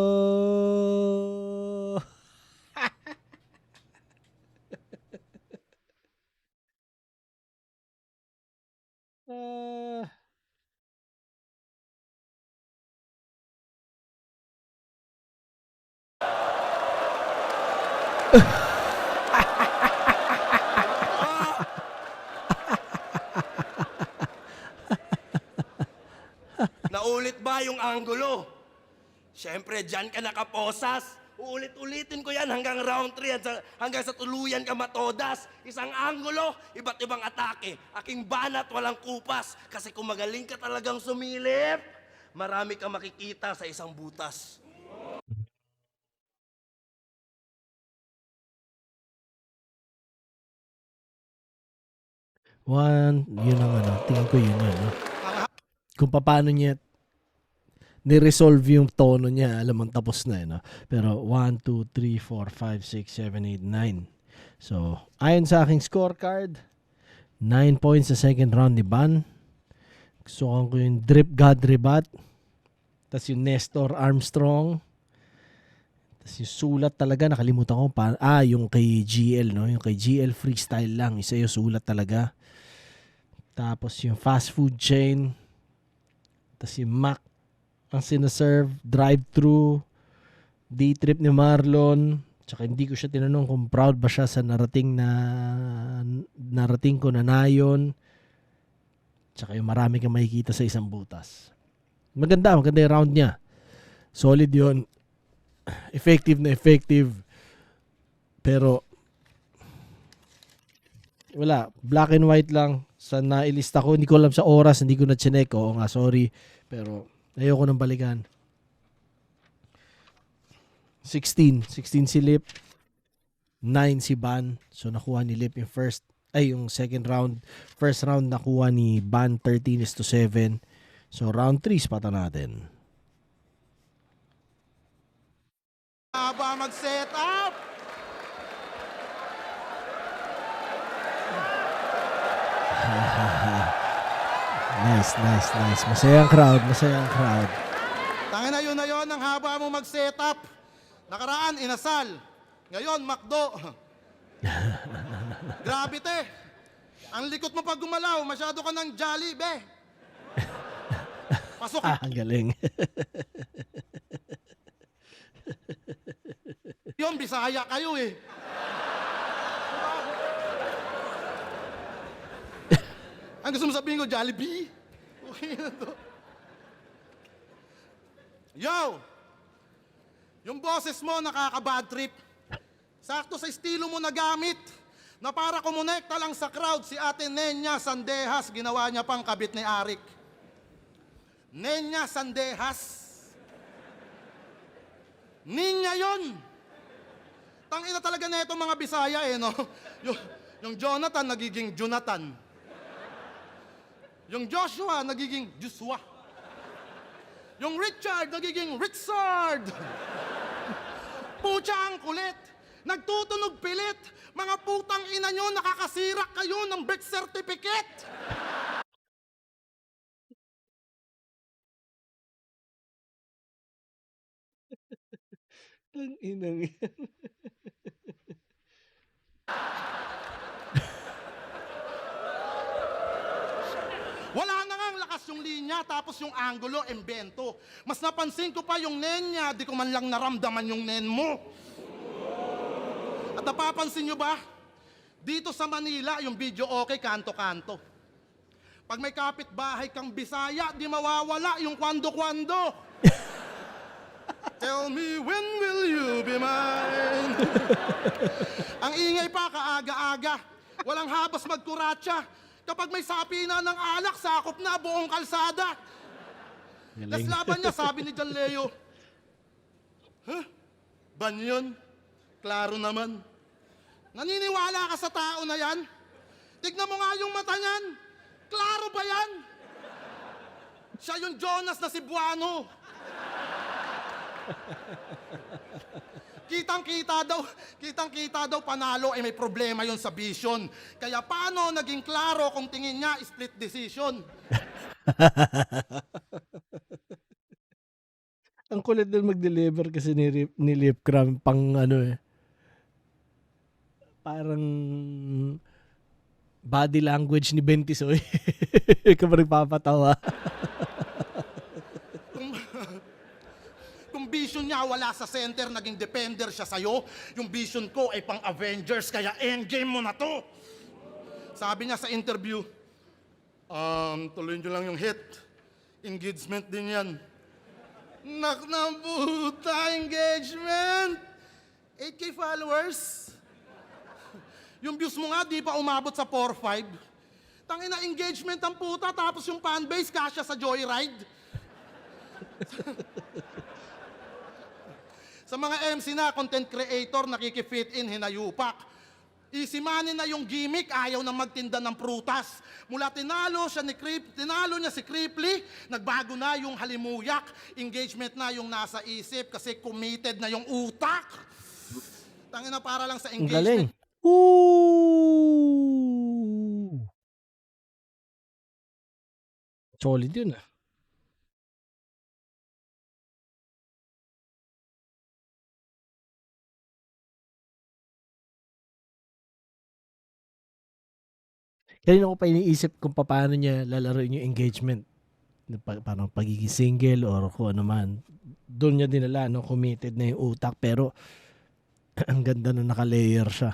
Speaker 4: Naulit ba yung anggulo? Siyempre, dyan ka nakaposas. Uulit-ulitin ko yan hanggang round 3 hanggang sa tuluyan ka matodas. Isang anggulo, iba't ibang atake. Aking banat, walang kupas. Kasi kung magaling ka talagang sumilip, marami ka makikita sa isang butas.
Speaker 7: Yun ang ano, tingin ko yun yun. No? Kung paano niya ni-resolve yung tono niya, alam mo, tapos na. No? Pero 1, 2, 3, 4, 5, 6, 7, 8, 9. So, ayon sa aking scorecard, 9 points sa second round ni Ban. Gusto ko yung Drip God Rebat. Tapos yung Nestor Armstrong. Tapos yung sulat talaga, nakalimutan ko pa. Yung kay GL, no? Yung kay GL freestyle lang. Isa yung sulat talaga. Tapos yung fast food chain. Tapos yung Mac ang sinaserve. Drive-thru. D-trip ni Marlon. Tsaka hindi ko siya tinanong kung proud ba siya sa narating ko na nayon. Tsaka yung marami kang makikita sa isang butas. Maganda yung round niya. Solid yun. Effective na effective. Pero wala, black and white lang sa nailista ko. Hindi ko alam sa oras, hindi ko na chinek. Oo nga, sorry. Pero ayoko nang balikan. 16 si Lip. 9 si Ban. So nakuha ni Lip yung second round. First round nakuha ni Ban 13-7. So round 3 spata natin.
Speaker 9: Haba mag-set up!
Speaker 7: Nice. Masayang crowd.
Speaker 9: Tangin na yun ang haba mo mag-set up. Nakaraan, inasal. Ngayon, McDo. Grabe te. Ang likot mo pag gumalaw, masyado ka ng jolly, be. Pasok.
Speaker 7: Ang galing.
Speaker 9: Yun, Bisaya kayo eh. Ang gusto mo sabihin ko, Jollibee? Okay na to. Yo! Yung boses mo nakaka-bad trip. Sakto sa estilo mo na gamit. Na para kumonekta lang sa crowd si Ate Nenya Sandehas, ginawa niya pang kabit ni Arik. Nenya Sandehas. Ninya yon. Tangina talaga na itong mga Bisaya eh, no? Yung Jonathan nagiging Jonathan. Yung Joshua nagiging Joshua. Yung Richard nagiging Richard. Pucha ang kulit. Nagtutunog pilit. Mga putang ina nyo, nakakasira kayo ng birth certificate.
Speaker 7: Ang inang yan.
Speaker 9: Wala na nga ang lakas yung linya, tapos yung angulo, embento. Mas napansin ko pa yung nen niya, di ko man lang naramdaman yung nen mo. At napapansin nyo ba? Dito sa Manila, yung video okay, kanto-kanto. Pag may kapitbahay kang Bisaya, di mawawala yung kwando-kwando. Tell me when will you be mine? Ang ingay pa, kaaga-aga. Walang habas magkuratsa. Kapag may sapi na ng alak, sakop na buong kalsada. Las laban niya, sabi ni John Leo. Huh? Ban yun? Klaro naman. Naniniwala ka sa tao na yan? Tignan mo nga yung mata niyan. Klaro ba yan? Siya yung Jonas na Cebuano. Kitang-kita daw panalo ay may problema yon sa vision. Kaya paano naging klaro kung tingin niya split decision?
Speaker 7: Ang kulit din mag-deliver kasi ni Lip Cram pang ano eh. Parang body language ni Bentisoy. Ikaw pa rin papatawa.
Speaker 9: Kung Yung vision niya wala sa center, naging defender siya sa'yo. Yung vision ko ay pang Avengers, kaya endgame mo na to. Sabi niya sa interview, tuloy nyo lang yung hit. Engagement din yan. Nak na puta, engagement! 8K followers. Yung views mo nga, di pa umabot sa 4-5. Tangina, engagement ang puta, tapos yung fanbase, kasya sa Joyride. Sa mga MC na, content creator, nakikifit in, hinayupak. Easy money na yung gimmick, ayaw na magtinda ng prutas. Mula tinalo niya si Cripply, nagbago na yung halimuyak. Engagement na yung nasa isip kasi committed na yung utak. Tangina, para lang sa
Speaker 7: Ang galing.
Speaker 9: engagement.
Speaker 7: Ooh! Solid yun ah. Kanina ko pa iniisip kung paano niya lalaroin yung engagement. Parang pagiging single or kung ano man. Doon niya dinala, no? Committed na yung utak. Pero ang ganda na naka-layer siya.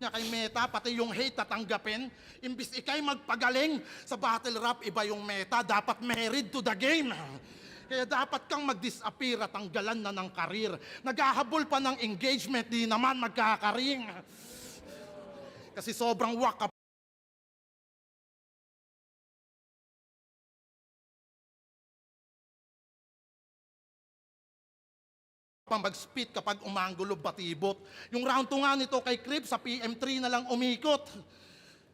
Speaker 9: Niya kay Meta, pati yung hate tatanggapin. Imbis ikay magpagaling sa battle rap, iba yung Meta. Dapat married to the game. Kaya dapat kang mag-disappear at tanggalan na ng karir. Naghahabol pa ng engagement, di naman magkakaring. Kasi sobrang wak mag-spit kapag umanggulo batibot. Yung round 2 nga nito kay Crip sa PM3 na lang umikot.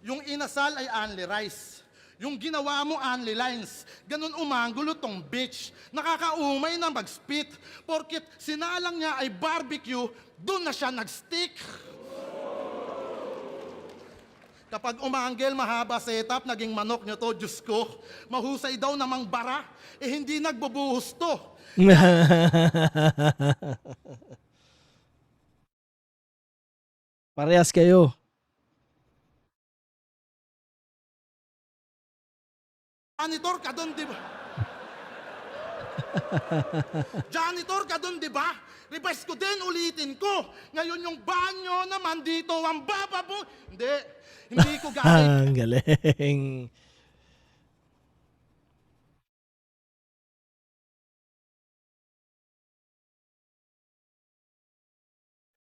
Speaker 9: Yung inasal ay only rice. Yung ginawa mo only lines. Ganun umanggulo tong bitch. Nakakaumay na mag-spit. Porkit sinalang niya ay barbecue, dun na siya nag-stick. Kapag umanggel, mahaba setup, naging manok niyo to, Diyos ko. Mahusay daw namang bara, hindi nagbubuhos to.
Speaker 7: Parehas kayo.
Speaker 9: Janitor ka doon, di ba? Janitor ka doon, di ba? Revise ko din, ulitin ko. Ngayon yung banyo naman dito, ang bababo. Hindi ko galing.
Speaker 7: Ang galing.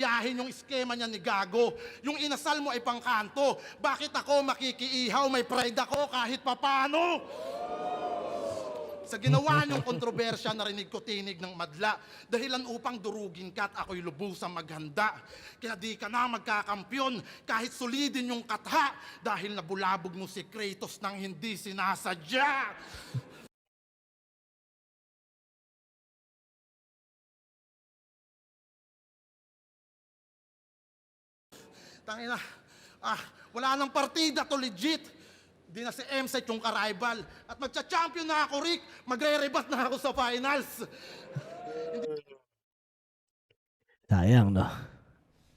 Speaker 9: Yahin yung eskema niya ni Gago. Yung inasal mo ay pangkanto. Bakit ako makikiihaw? May pride ako kahit papano. Sa ginawa niyong kontrobersya, narinig ko tinig ng madla. Dahilan upang durugin ka at ako'y lubusang maghanda. Kaya di ka na magkakampyon kahit solidin yung katha. Dahil nabulabog mo si Kratos nang hindi sinasadya. Tangina, wala nang partida to legit. Di na si M-Set yung ka-rival. At magcha-champion na ako, Rick. Magre-rebat na ako sa finals.
Speaker 7: Sayang, no?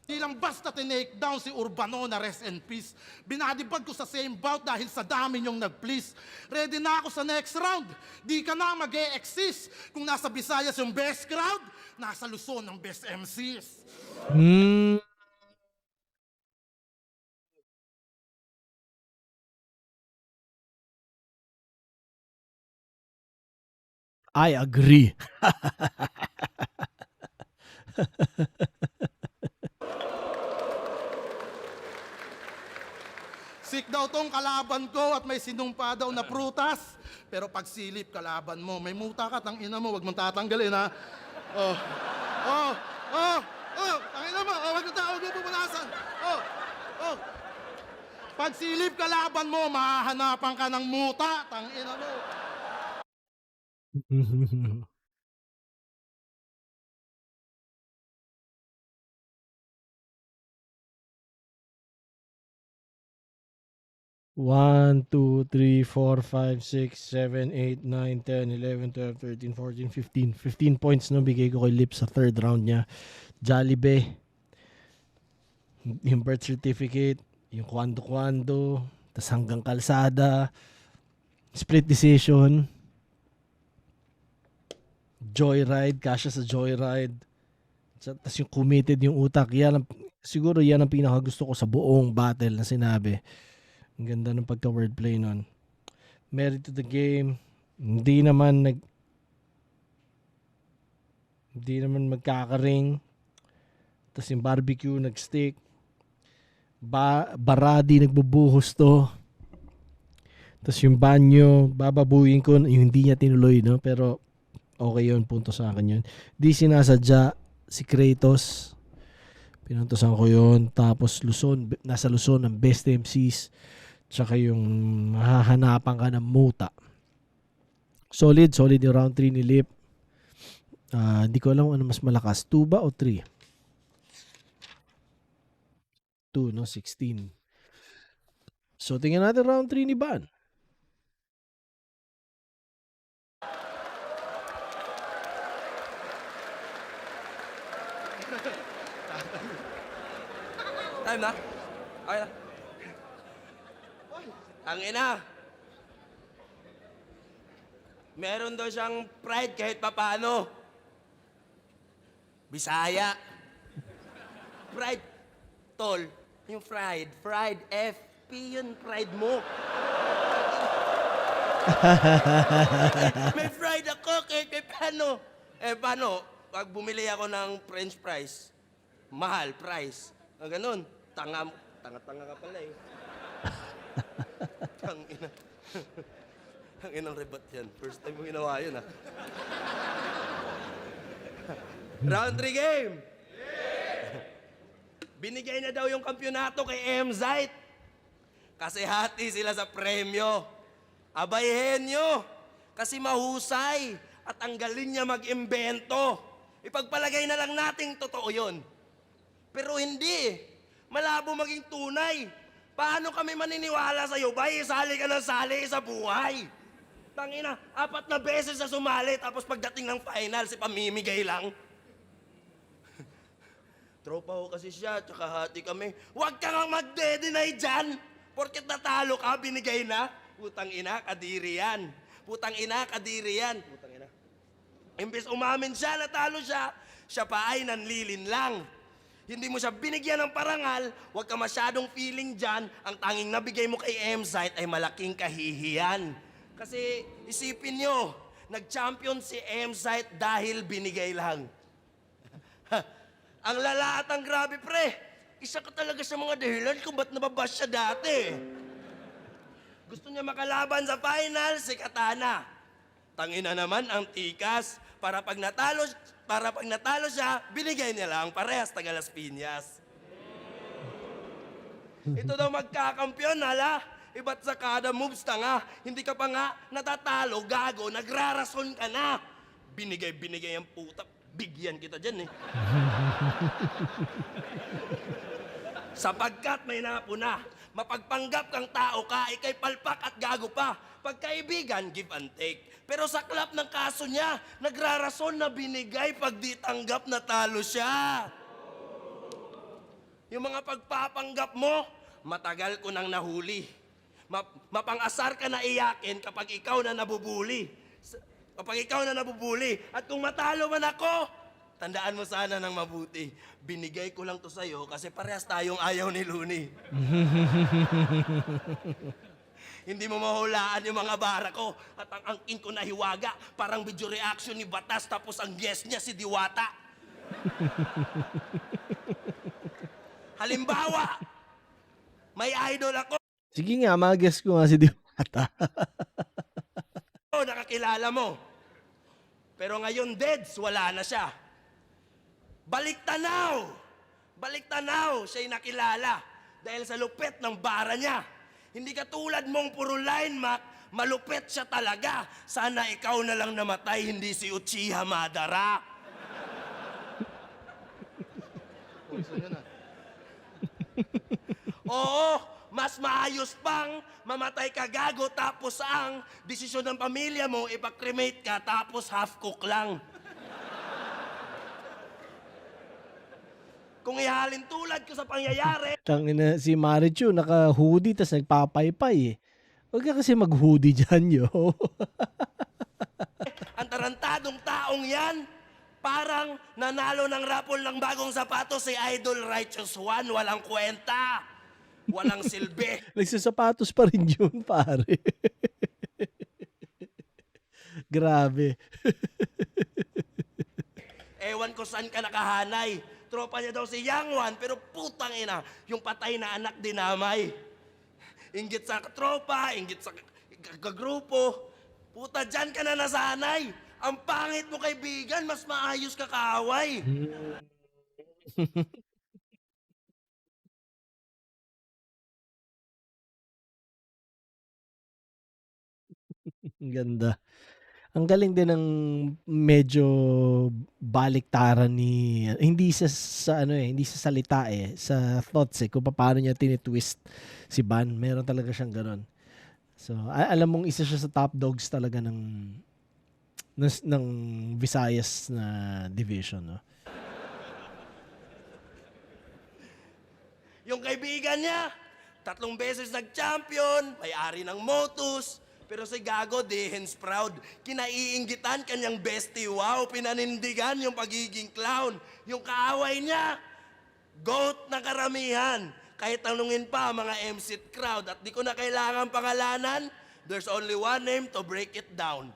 Speaker 9: Di lang basta tinake down si Urbano na rest in peace. Binadibag ko sa same bout dahil sa dami niyong nag-please. Ready na ako sa next round. Di ka na mag-e-exist. Kung nasa Visayas yung best crowd, nasa Luzon ang best MCs.
Speaker 7: I agree.
Speaker 9: Sick daw tong kalaban ko at may sinumpa daw na prutas. Pero pag silip kalaban mo, may muta ka, tang ina mo, wag mong tatanggalin ha. Tangina mo, wag mo pupulasan. Pag silip kalaban mo, mahahanapan ka ng muta, tang ina mo.
Speaker 7: One, 2, 3, 4, 5, 6, 7, 8, 9, 10, 11, 12, 13, 14, 15. 15 points no bigay ko kay Lip sa third round niya. Jollibee. Yung birth certificate. Yung kwando-kwando. Tas hanggang kalsada. Split decision. Joyride, kasya sa Joyride. Tapos yung committed yung utak. Siguro yan ang pinakagusto ko sa buong battle na sinabi. Ang ganda ng pagka-wordplay nun. Merit to the game. Hindi naman magkakaring. Tapos yung barbecue nag-stick. Baradi nagbubuhos to. Tapos yung banyo, bababuin ko, yung hindi niya tinuloy, no? Pero okay yun, punto sa akin yun. Di sinasadya si Kratos. Pinuntosan ko yun. Tapos nasa Luzon ang best MCs. Tsaka yung mahahanapan ka ng muta. Solid yung round 3 ni Lip. Hindi ko alam ano mas malakas, 2 ba o 3? 2, no? 16. So, tingnan natin round 3 ni Ban.
Speaker 4: Time na? Okay na. Ang ina. Meron daw siyang pride kahit papaano. Bisaya. Pride. Tol, yung fried. Fried. FP yun, pride mo. May fried ako kahit paano. Paano? Pag bumili ako ng french fries, mahal, price. Ganun. Tanga ka pala eh. Tangina. Tanginang rebat yan. First time mo ginawa yun, ha? Round 3 game! Binigay na daw yung kampyonato kay M-Zite. Kasi hati sila sa premyo. Abayhin nyo. Kasi mahusay. At ang galing niya mag-imbento. Ipagpalagay na lang nating totoo yun. Pero hindi. Malabo maging tunay. Paano kami maniniwala sa'yo? Bay, sali ka ng sali sa buhay. Tangina, 4 na beses na sumali, tapos pagdating ng final, si pamimigay lang. Tropa ko kasi siya, tsaka hati kami. Huwag ka nga magde-deny dyan! Porket natalo ka, binigay na. Putang ina, kadiri yan. Putang ina, kadiri yan. Putang ina. Imbes umamin siya, natalo siya, siya pa ay nanlilin lang. Hindi mo siya binigyan ng parangal, huwag ka masyadong feeling dyan, ang tanging nabigay mo kay M-Zite ay malaking kahihiyan. Kasi isipin nyo, nag-champion si M-Zite dahil binigay lang. Ang lala at ang grabe, pre. Isa ka talaga sa mga dahilan kung ba't nababash siya dati. Gusto niya makalaban sa final, si Katana. Tangina naman ang tikas. Para pag natalo siya, binigay niya lang parehas taga Las Piñas. Ito daw magkakampiyon, hala. Iba't sa kada moves tanga. Hindi ka pa nga natatalo, gago, nagrarason ka na. Binigay ang puta. Bigyan kita dyan eh. Sapagkat may napuna, mapagpanggap kang tao ka, ikay palpak at gago pa. Pagkaibigan, give and take. Pero sa klap ng kaso niya, nagrarason na binigay pag di tanggap na talo siya. Yung mga pagpapanggap mo, matagal ko nang nahuli. Mapang-asar ka na iyakin kapag ikaw na nabubuli. Kapag ikaw na nabubuli. At kung matalo man ako, tandaan mo sana ng mabuti. Binigay ko lang to sa'yo kasi parehas tayong ayaw ni Looney. Hindi mo mahulaan yung mga bara ko at ang angkin ko na hiwaga. Parang video reaction ni Batas tapos ang guest niya si Diwata. Halimbawa, may idol ako.
Speaker 7: Sige nga, mag-guess ko nga si Diwata.
Speaker 4: Nakakilala mo. Pero ngayon, Deds, wala na siya. Balik tanaw, siya'y nakilala dahil sa lupet ng bara niya. Hindi katulad mong puro line, Mac, malupet siya talaga. Sana ikaw na lang namatay, hindi si Uchiha Madara. Oo, mas maayos pang mamatay ka gago tapos ang desisyon ng pamilya mo, ipakremate ka tapos half-cook lang. Kung ihalin tulad ko sa pangyayari,
Speaker 7: Tangina, si Marichu naka-hoodie tas nagpapaypay eh. Huwag ka kasi mag-hoodie dyan, yo.
Speaker 4: ang tarantado nung taong yan, parang nanalo ng raffle ng bagong sapatos si Idol Righteous One. Walang kwenta. Walang silbi.
Speaker 7: Nagsasapatos pa rin yun, pare. Grabe.
Speaker 4: Ewan ko saan ka nakahanay. Tropa niya daw si Young One, pero putang ina, yung patay na anak dinamay. Inggit sa tropa, inggit sa kagrupo. Puta, dyan ka na nasanay. Ang pangit mo kaibigan, mas maayos ka kaaway.
Speaker 7: Ang ganda. Ang galing din ng medyo baliktaran ni hindi sa ano hindi sa salita sa thoughts kung paano niya tinitwist si Ban. Meron talaga siyang ganun. So, alam mong isa siya sa top dogs talaga ng Visayas na division, no?
Speaker 4: Yung kaibigan niya, 3 beses nag-champion, may-ari ng Motus, pero si Gago, Dehens proud. Kinaiinggitan kanyang bestie, wow, pinanindigan yung pagiging clown. Yung kaaway niya, goat na karamihan. Kahit tanungin pa mga MC crowd at di ko na kailangan pangalanan, there's only one name to break it down.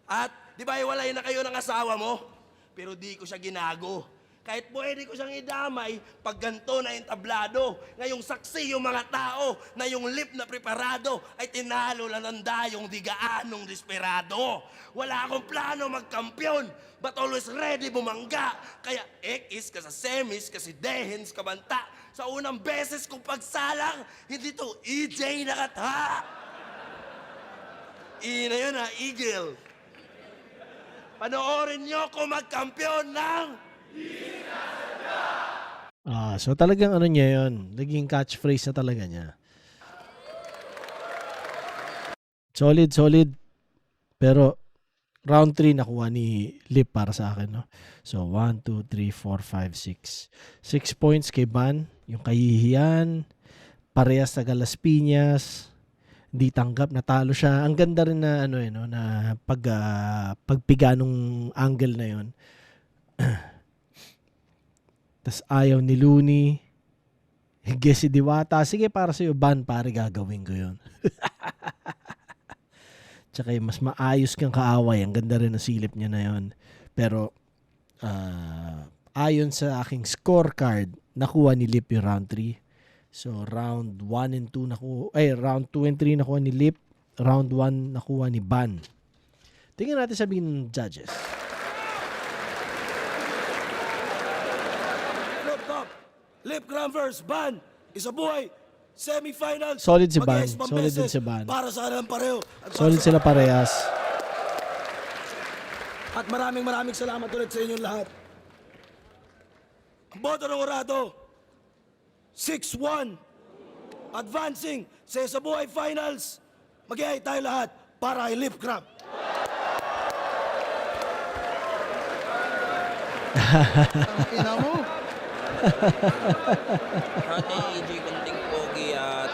Speaker 4: At di ba iwalay na kayo ng asawa mo? Pero di ko siya ginago. Kahit pwede ko siyang idamay pag ganito na entablado. Ngayong saksi yung mga tao na yung lip na preparado ay tinalo lang ng dayong digaanong desperado. Wala akong plano magkampyon, but always ready bumangga. Kaya X ka sa semis, kasi Dehens ka banta. Sa unang beses kong pagsalang, hindi to EJ nakatha. Na yun ha, Eagle. Panoorin nyo kung magkampyon ng...
Speaker 7: So talagang ano niya yun, naging catchphrase na talaga niya. Solid. Pero round 3 nakuha ni Lip para sa akin, no? So 1, 2, 3, 4, 5, 6. 6 points kay Ban, yung kahihiyan, parehas sa Galaspiñas, hindi tanggap, natalo siya. Ang ganda rin na ano no, na pagpiga nung angle na yon. Tas ayaw ni Looney. Guess si Diwata. Sige, para sa'yo, Ban, pare, gagawin ko yun. Tsaka mas maayos kang kaaway. Ang ganda rin ng silip niya na yun. Pero, ayon sa aking scorecard, nakuha ni Lip yung round 3. So, round 1 and 2 round 2 and 3 nakuha ni Lip. Round 1 nakuha ni Ban. Tingnan natin sabihin ng judges.
Speaker 2: Lip Cram vs. Ban, isa buhay, semifinals.
Speaker 7: Solid si Ban.
Speaker 2: Mag-iis pang
Speaker 7: Solid din
Speaker 2: beses
Speaker 7: si Ban.
Speaker 2: Para sa alam pareho. At para
Speaker 7: Solid
Speaker 2: sa-
Speaker 7: sila parehas.
Speaker 2: At maraming salamat ulit sa inyong lahat. Ang boto ng Orado, 6-1. Advancing sa isa buhay finals. Mag-iay tayo lahat para kay Lip Cram.
Speaker 9: Ina mo.
Speaker 8: Ate EJ Kunting Pogi at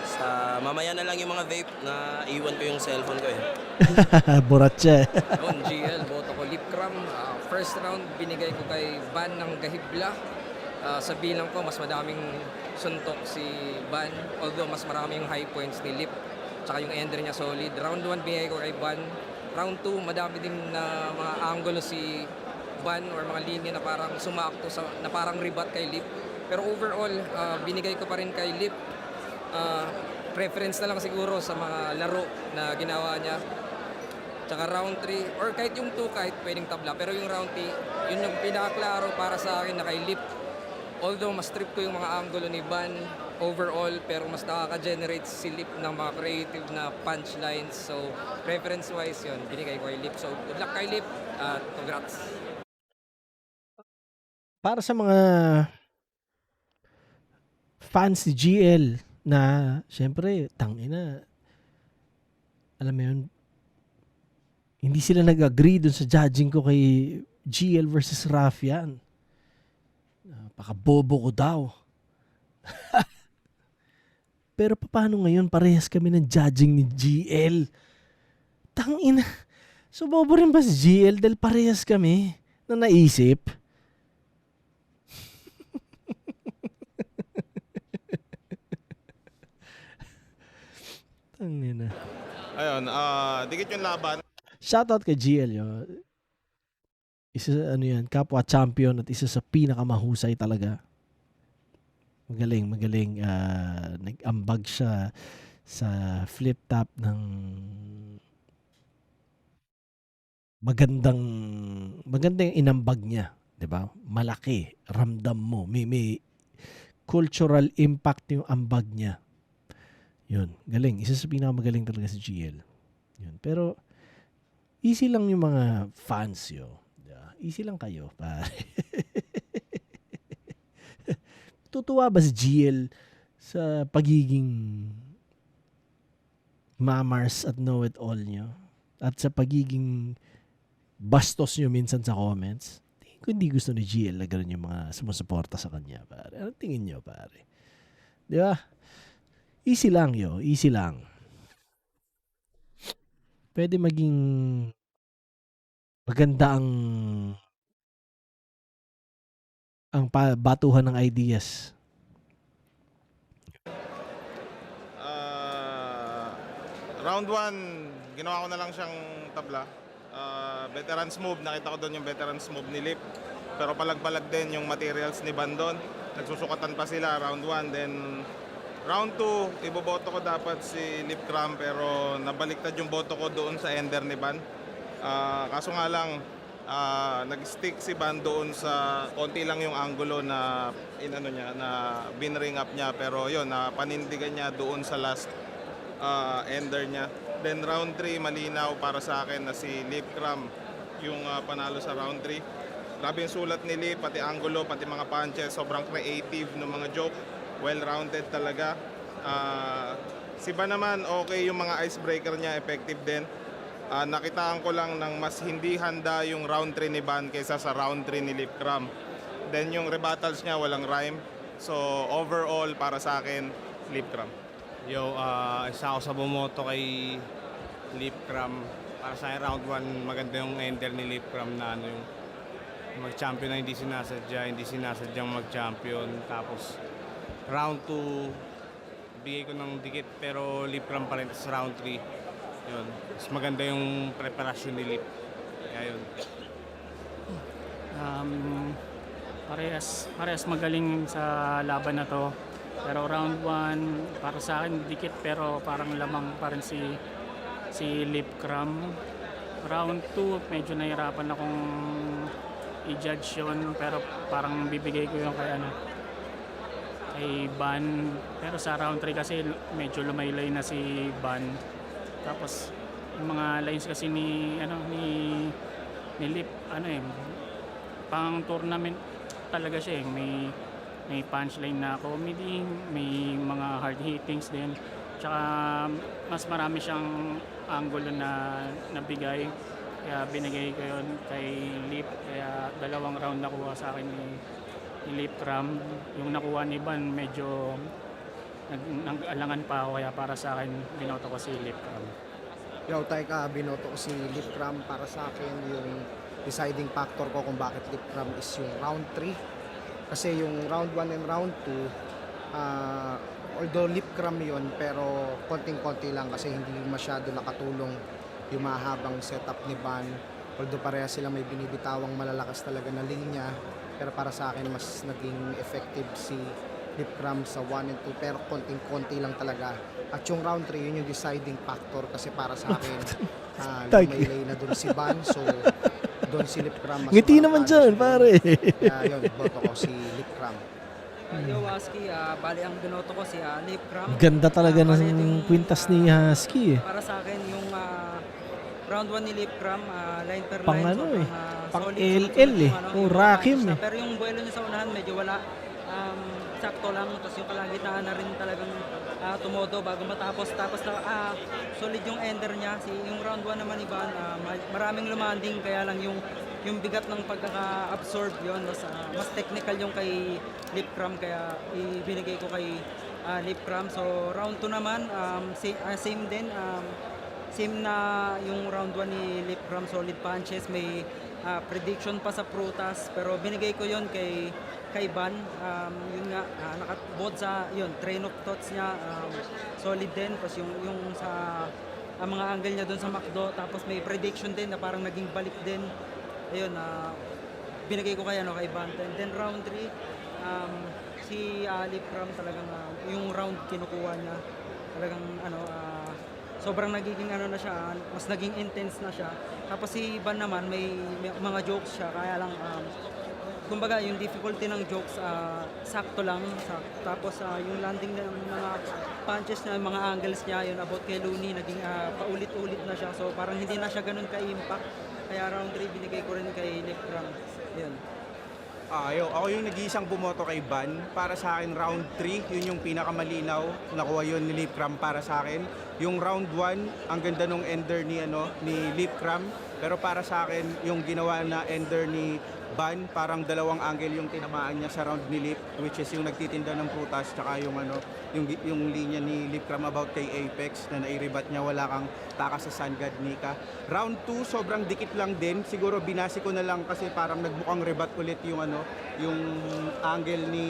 Speaker 8: sa mamaya na lang yung mga vape na iwan ko yung cellphone ko
Speaker 7: Burat siya.
Speaker 10: On GL, boto ko Lip Cram. First round, binigay ko kay Ban ng Gahibla. Sa bilang ko, mas madaming suntok si Ban. Although, mas maraming high points ni Lip. Tsaka yung ender niya solid. Round 1, binigay ko kay Ban. Round 2, madami din na mga angulo si Ban or mga linya na parang sumakto, na parang rebat kay Lip. Pero overall, binigay ko pa rin kay Lip. Preference na lang siguro sa mga laro na ginawa niya. Tsaka round 3, or kahit yung 2, kahit pwedeng tabla. Pero yung round 3, yun yung pinakaklaro para sa akin na kay Lip. Although mas trip ko yung mga angulo ni Ban overall, pero mas nakaka-generate si Lip ng mga creative na punchlines. So, preference-wise yun, binigay ko kay Lip. So, good luck kay Lip at congrats.
Speaker 7: Para sa mga fans ni GL na, syempre, tangina, alam mo yun, hindi sila nag-agree dun sa judging ko kay GL versus Rafian. Napakabobo ko daw. Pero paano ngayon parehas kami ng judging ni GL? Tangina. So bobo rin ba si GL dahil parehas kami na naisip? Tangina.
Speaker 11: Ayun, dikit yung laban.
Speaker 7: Shoutout kay GL yo. Isa ano yan, kapwa champion at isa sa pinakamahusay talaga. Magaling. Nag-ambag siya sa flip top ng magandang inambag niya, 'di ba? Malaki, ramdam mo. May cultural impact yung ambag niya. Yun, galing. Isa sa pinakamagaling talaga si GL. Yun. Pero easy lang yung mga fans yo. Easy lang kayo, pare. Tutuwa ba si GL sa pagiging mamars at know-it-all nyo? At sa pagiging bastos nyo minsan sa comments? Tingin ko hindi gusto ni GL na gano'n yung mga sumusuporta sa kanya, pare. Ano tingin nyo, pare? Di ba? Easy lang, yo. Easy lang. Pwede maging maganda ang batuhan ng ideas.
Speaker 11: Round 1, ginawa ko na lang siyang tabla. Veterans move, nakita ko doon yung veterans move ni Lip. Pero palag-palag din yung materials ni Ban doon. Nagsusukatan pa sila round 1. Then round 2, iboboto ko dapat si Lip Cram pero nabaliktad yung boto ko doon sa ender ni Ban. Kaso nga lang, nag-stick si Ban doon sa konti lang yung angulo na na binring up niya, pero yun, panindigan niya doon sa last ender niya. Then round 3, malinaw para sa akin na si Lip Cram yung panalo sa round 3. Grabe yung sulat ni Lip, pati angulo, pati mga punches, sobrang creative ng mga joke, well-rounded talaga. Si Ban naman, okay yung mga icebreaker niya, effective din. Nakitaan ko lang ng mas hindi handa yung round 3 ni Ban kaysa sa round 3 ni Lip Cram. Then yung rebuttals niya walang rhyme. So overall para sa akin, Lip Cram.
Speaker 12: Yo, isa ako sa bumoto kay Lip Cram. Para sa akin, round 1 maganda yung ender ni Lip Cram na yung mag-champion na hindi sinasadyang mag-champion. Tapos round 2 bigay ko ng dikit pero Lip Cram pa rin sa round 3. Yun. Mas maganda yung preparasyon ni Lip. Kaya yun.
Speaker 13: Parehas magaling sa laban na to. Pero round 1, para sa akin, dikit pero parang lamang pa rin si Lip Cram. Round 2, medyo nahirapan akong i-judge yun. Pero parang bibigay ko yung kay Ban. Pero sa round 3 kasi medyo lumaylay na si Ban. Tapos yung mga lines kasi ni Lip pang tournament talaga siya may punchline na comedy, may mga hard hittings din. Tsaka mas marami siyang angulo na nabigay. Kaya binigay ko yun kay Lip. Kaya 2 round nakuha sa akin ni Lip Cram. Yung nakuha ni Ban medyo nag-alangan pa ako, kaya para sa akin binoto ko si Lip Cram.
Speaker 3: Yo, Taika, binoto ko si Lip Cram. Para sa akin yung deciding factor ko kung bakit Lip Cram is yung round 3. Kasi yung round 1 and round 2, although Lip Cram yun, pero konting-konti lang kasi hindi masyado nakatulong yung mahabang setup ni Ban. Although pareha sila may binibitawang malalakas talaga na linya, pero para sa akin mas naging effective si Lip Cram sa 1 and 2, pero konting-konti lang talaga. At yung round 3, yun yung deciding factor kasi para sa akin, lumaylay na doon si Ban, so doon si Lip Cram.
Speaker 7: Ngiti naman dyan, pare.
Speaker 3: Kaya yun, boto ko si Lip Cram.
Speaker 10: Yo, Husky, bali ang binoto ko si Lip Cram.
Speaker 7: Ganda talaga ng kwintas ni Husky.
Speaker 10: Para sa akin, yung round 1 ni Lip Cram, line per
Speaker 7: Pang
Speaker 10: line.
Speaker 7: Pang LL Rakim
Speaker 10: Pero yung buwelo niya sa unahan, medyo wala. Sakto lang, tapos yung kalagitnaan na rin talagang tumodo bago matapos. Tapos solid yung ender niya. Yung round 1 naman iba, maraming lumanding, kaya lang yung bigat ng pagkaka-absorb yun. Mas technical yung kay Lip Cram, kaya ibinigay ko kay
Speaker 14: Lip Cram. So round 2 naman, same din. Same na yung round 1 ni Lip Cram, solid punches. May prediction pa sa prutas, pero binigay ko yon kay Ban. Yun nga, nakabot sa yun, train of thoughts niya, solid din. Tapos yung sa mga angle niya doon sa McDo, tapos may prediction din na parang naging balik din. Ayun, binigay ko kay Ban. And then round 3, si Lip Cram talagang yung round kinukuha niya. Talagang sobrang nagiging na siya, mas naging intense na siya. Tapos si Ban naman may mga jokes siya, kaya lang kumbaga yung difficulty ng jokes sakto lang. Tapos yung landing ng mga punches niya, mga angles niya, yun about kay Looney, naging paulit-ulit na siya. So parang hindi na siya ganun ka-impact. Kaya round 3 binigay ko rin kay Lip Cram. Yun.
Speaker 15: Ako yung nag-iisang bumoto kay Ban. Para sa akin, round 3, yun yung pinakamalinaw. Nakuha yun ni Lip Cram para sa akin. Yung round 1, ang ganda nung ender ni Lip Cram. Pero para sa akin, yung ginawa na ender ni Ban, parang dalawang angle yung tinamaan niya sa round ni Lip, which is yung nagtitinda ng prutas, tsaka yung linya ni Lip Cram about kay Apex na nairibat niya, wala kang takas sa Sun God Nika. Round 2, sobrang dikit lang din. Siguro binasi ko na lang kasi parang nagmukhang rebat ulit yung angle ni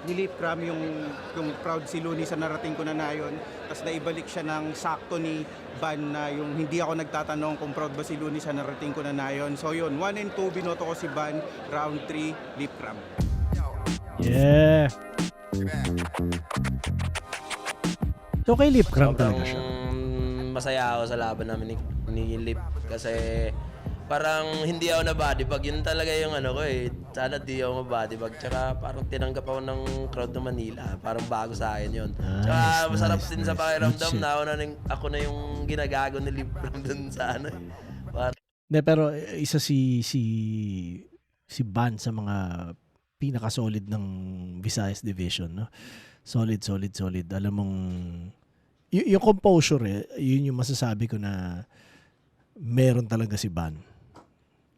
Speaker 15: Lip Cram, yung proud si Looney sa narating ko na yun. Tapos naibalik siya ng sakto ni Ban na yung hindi ako nagtatanong kung proud ba si Looney sa narating ko na yun. So yun, 1 and 2 binoto ko si Ban, round 3 Lip Cram.
Speaker 7: Yeah. So kay Lip Cram talaga siya.
Speaker 8: Masaya ako sa laban namin ni Lip kasi parang hindi ako na-bodybag. Yun talaga yung ko eh. Sana di ako ma-bodybag. Tsaka parang tinanggap ako ng crowd ng Manila. Parang bago sa akin yun. Tsaka masarap din sa pakiramdam na ako na yung ginagago ni Lip Cram dun sa
Speaker 7: De, pero isa si Ban sa mga pinaka-solid ng Visayas Division. No? Solid. Alam mong yung composure yun yung masasabi ko na meron talaga si Ban.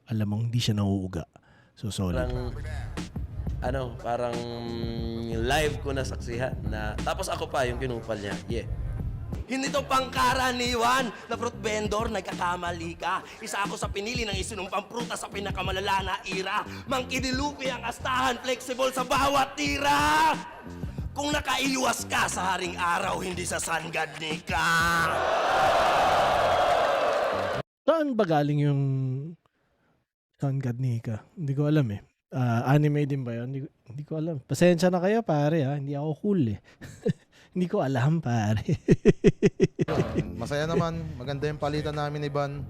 Speaker 7: Alam mong hindi siya nauuga. So solid.
Speaker 8: Parang live ko na saksihan na tapos ako pa yung kinupal niya. Yeah.
Speaker 4: Hindi to pangkaraniwan na fruit vendor, nagkakamali ka. Isa ako sa pinili ng isinumpang prutas sa pinakamalala na ira. Mangkidilupi ang astahan, flexible sa bawat tira. Kung nakaiwas ka sa haring araw, hindi sa Sun God Nika.
Speaker 7: Saan ba galing yung Sun God Nika? Hindi ko alam eh. Anime din ba yun? Hindi ko alam. Pasensya na kayo pare ha. Hindi ako cool eh. Hindi ko alam pare.
Speaker 9: Masaya naman. Maganda yung palitan namin ni Ban.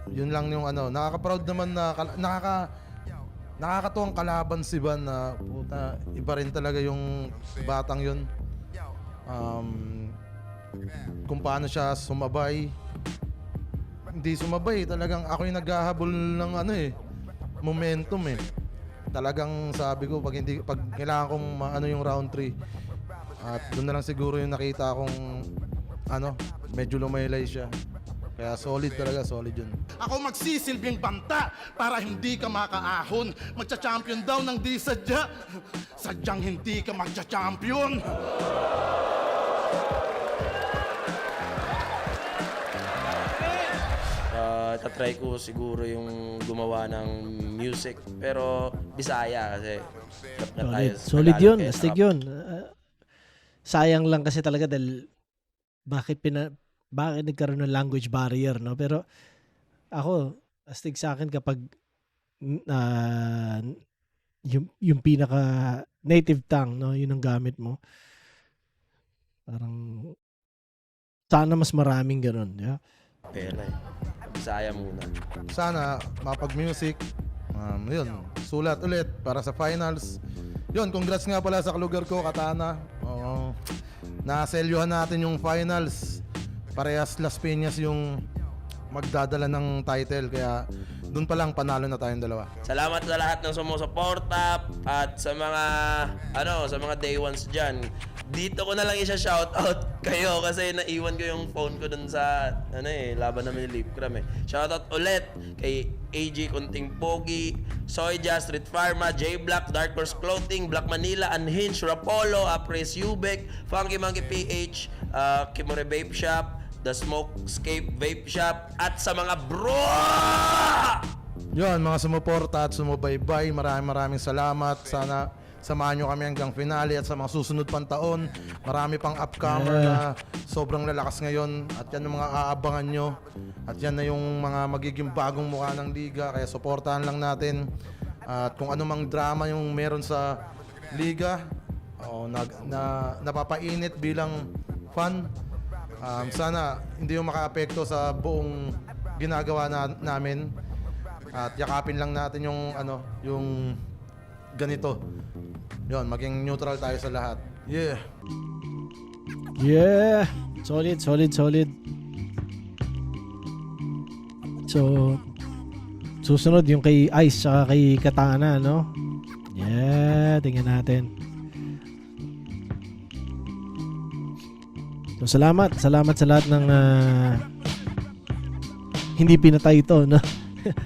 Speaker 9: Yun lang yung nakaka-proud naman na nakakatuwang kalaban si Ban na puta, iba rin talaga yung batang yun. Kung paano siya sumabay. Hindi sumabay, talagang ako yung naghahabol ng momentum eh. Talagang sabi ko pag kailangan kong yung round 3. At doon na lang siguro yung nakita kong medyo lumaylay siya. Kaya solid talaga, solid yun.
Speaker 16: Ako magsisilbing banta para hindi ka makaahon. Magcha-champion daw ng di sadya. Sadyang hindi ka magcha-champion.
Speaker 8: Tatry ko siguro yung gumawa ng music pero Bisaya kasi
Speaker 7: solid yun, astig yun. Sayang lang kasi talaga dahil bakit nagkaroon ng language barrier, no? Pero ako, astig sa akin kapag yung pinaka native tongue, no, yun ang gamit mo. Parang sana mas maraming ganun, yeah?
Speaker 8: Pera eh. Bisaya muna.
Speaker 9: Sana mapag-music. Yun, sulat ulit para sa finals. Yun, congrats nga pala sa kalugar ko, Katana. Oo. Naselyuhan natin yung finals. Parehas Las Piñas yung magdadala ng title. Kaya doon pa lang panalo na tayong dalawa.
Speaker 8: Salamat sa lahat ng sumusuporta at sa mga sa mga day ones dyan. dito ko na lang isa-shoutout kayo kasi naiwan ko yung phone ko dun sa laban namin ni Lipcram eh. Shoutout ulit kay AJ Kunting Pogi, Soyja, Street Pharma, J-Black, Dark Horse Clothing, Black Manila, Unhinged, Rapolo, Apres Ubek, Funky Monkey PH, Kimore Vape Shop, The Smokescape Vape Shop, at sa mga bro!
Speaker 9: Yun, mga sumuporta at sumubaybay, maraming salamat. Sana samahan nyo kami hanggang finale at sa mga susunod pang taon. Marami pang upcomer na sobrang lalakas ngayon at yan ang mga aabangan nyo. At yan na yung mga magiging bagong mukha ng liga, kaya suportahan lang natin. At kung ano mang drama yung meron sa liga, napapainit bilang fan, sana hindi yung makaapekto sa buong ginagawa namin. At yakapin lang natin yung yung ganito. Yun, maging neutral tayo sa lahat. Yeah.
Speaker 7: Yeah. Solid. So, susunod yung kay Ice saka kay Katana, no? Yeah, tingnan natin. So, salamat sa lahat ng hindi pinatay ito, no?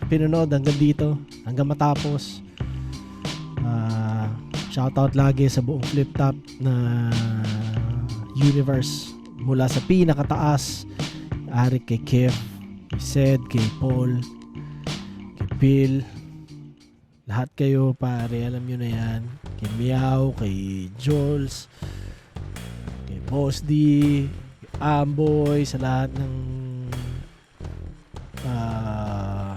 Speaker 7: Pinanood hanggang dito, hanggang matapos. Shoutout lagi sa buong Flip Top na universe, mula sa pinakataas, ari kay Kev, kay Sed, kay Paul, kay Phil, lahat kayo pare, alam nyo na yan, kay Meow, kay Jules, kay Boss D, kay Amboy, sa lahat ng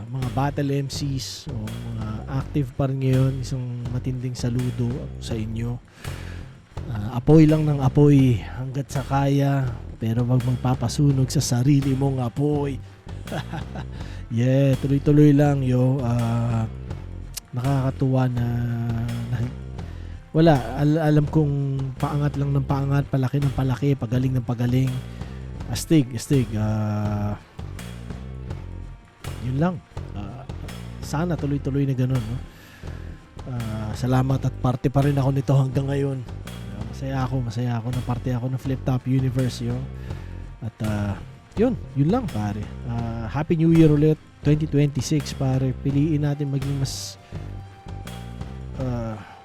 Speaker 7: mga battle MCs o mga active pa rin ngayon. Isang matinding saludo sa inyo. Apoy lang ng apoy hanggat sa kaya, pero wag magpapasunog sa sarili mong apoy. Yeah, tuloy-tuloy lang yo. Nakakatuwa na wala, alam kong paangat lang ng paangat, palaki ng palaki, pagaling ng pagaling. Astig. Yun lang. Sana tuloy-tuloy na ganun, no? Salamat at parte pa rin ako nito hanggang ngayon. Masaya ako na parte ako ng Flip Top Universe, yo. At yun lang pare. Happy New Year ulit 2026 pare. Piliin natin maging mas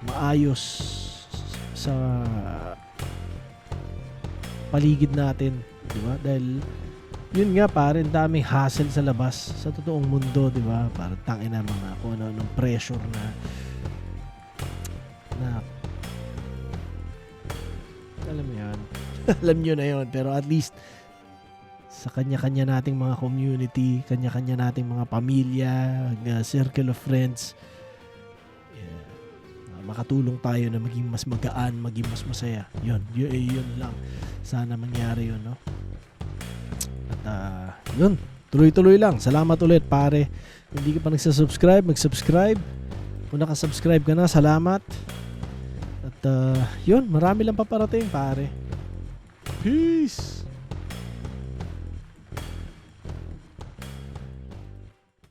Speaker 7: maayos sa paligid natin, di ba? Dahil yun nga pare, daming hassle sa labas sa totoong mundo, di ba? Parang tangin na mga kung ano ng pressure na alam mo yan. Alam nyo na yun, pero at least sa kanya-kanya nating mga community, kanya-kanya nating mga pamilya, circle of friends, makatulong tayo na maging mas magaan, maging mas masaya. Yun lang. Sana mangyari yun, no? At yun, tuloy-tuloy lang. Salamat ulit pare. Kung hindi ka pa nagsasubscribe, mag-subscribe. Kung nakasubscribe ka na, salamat. At yun, marami lang paparating pare. Peace!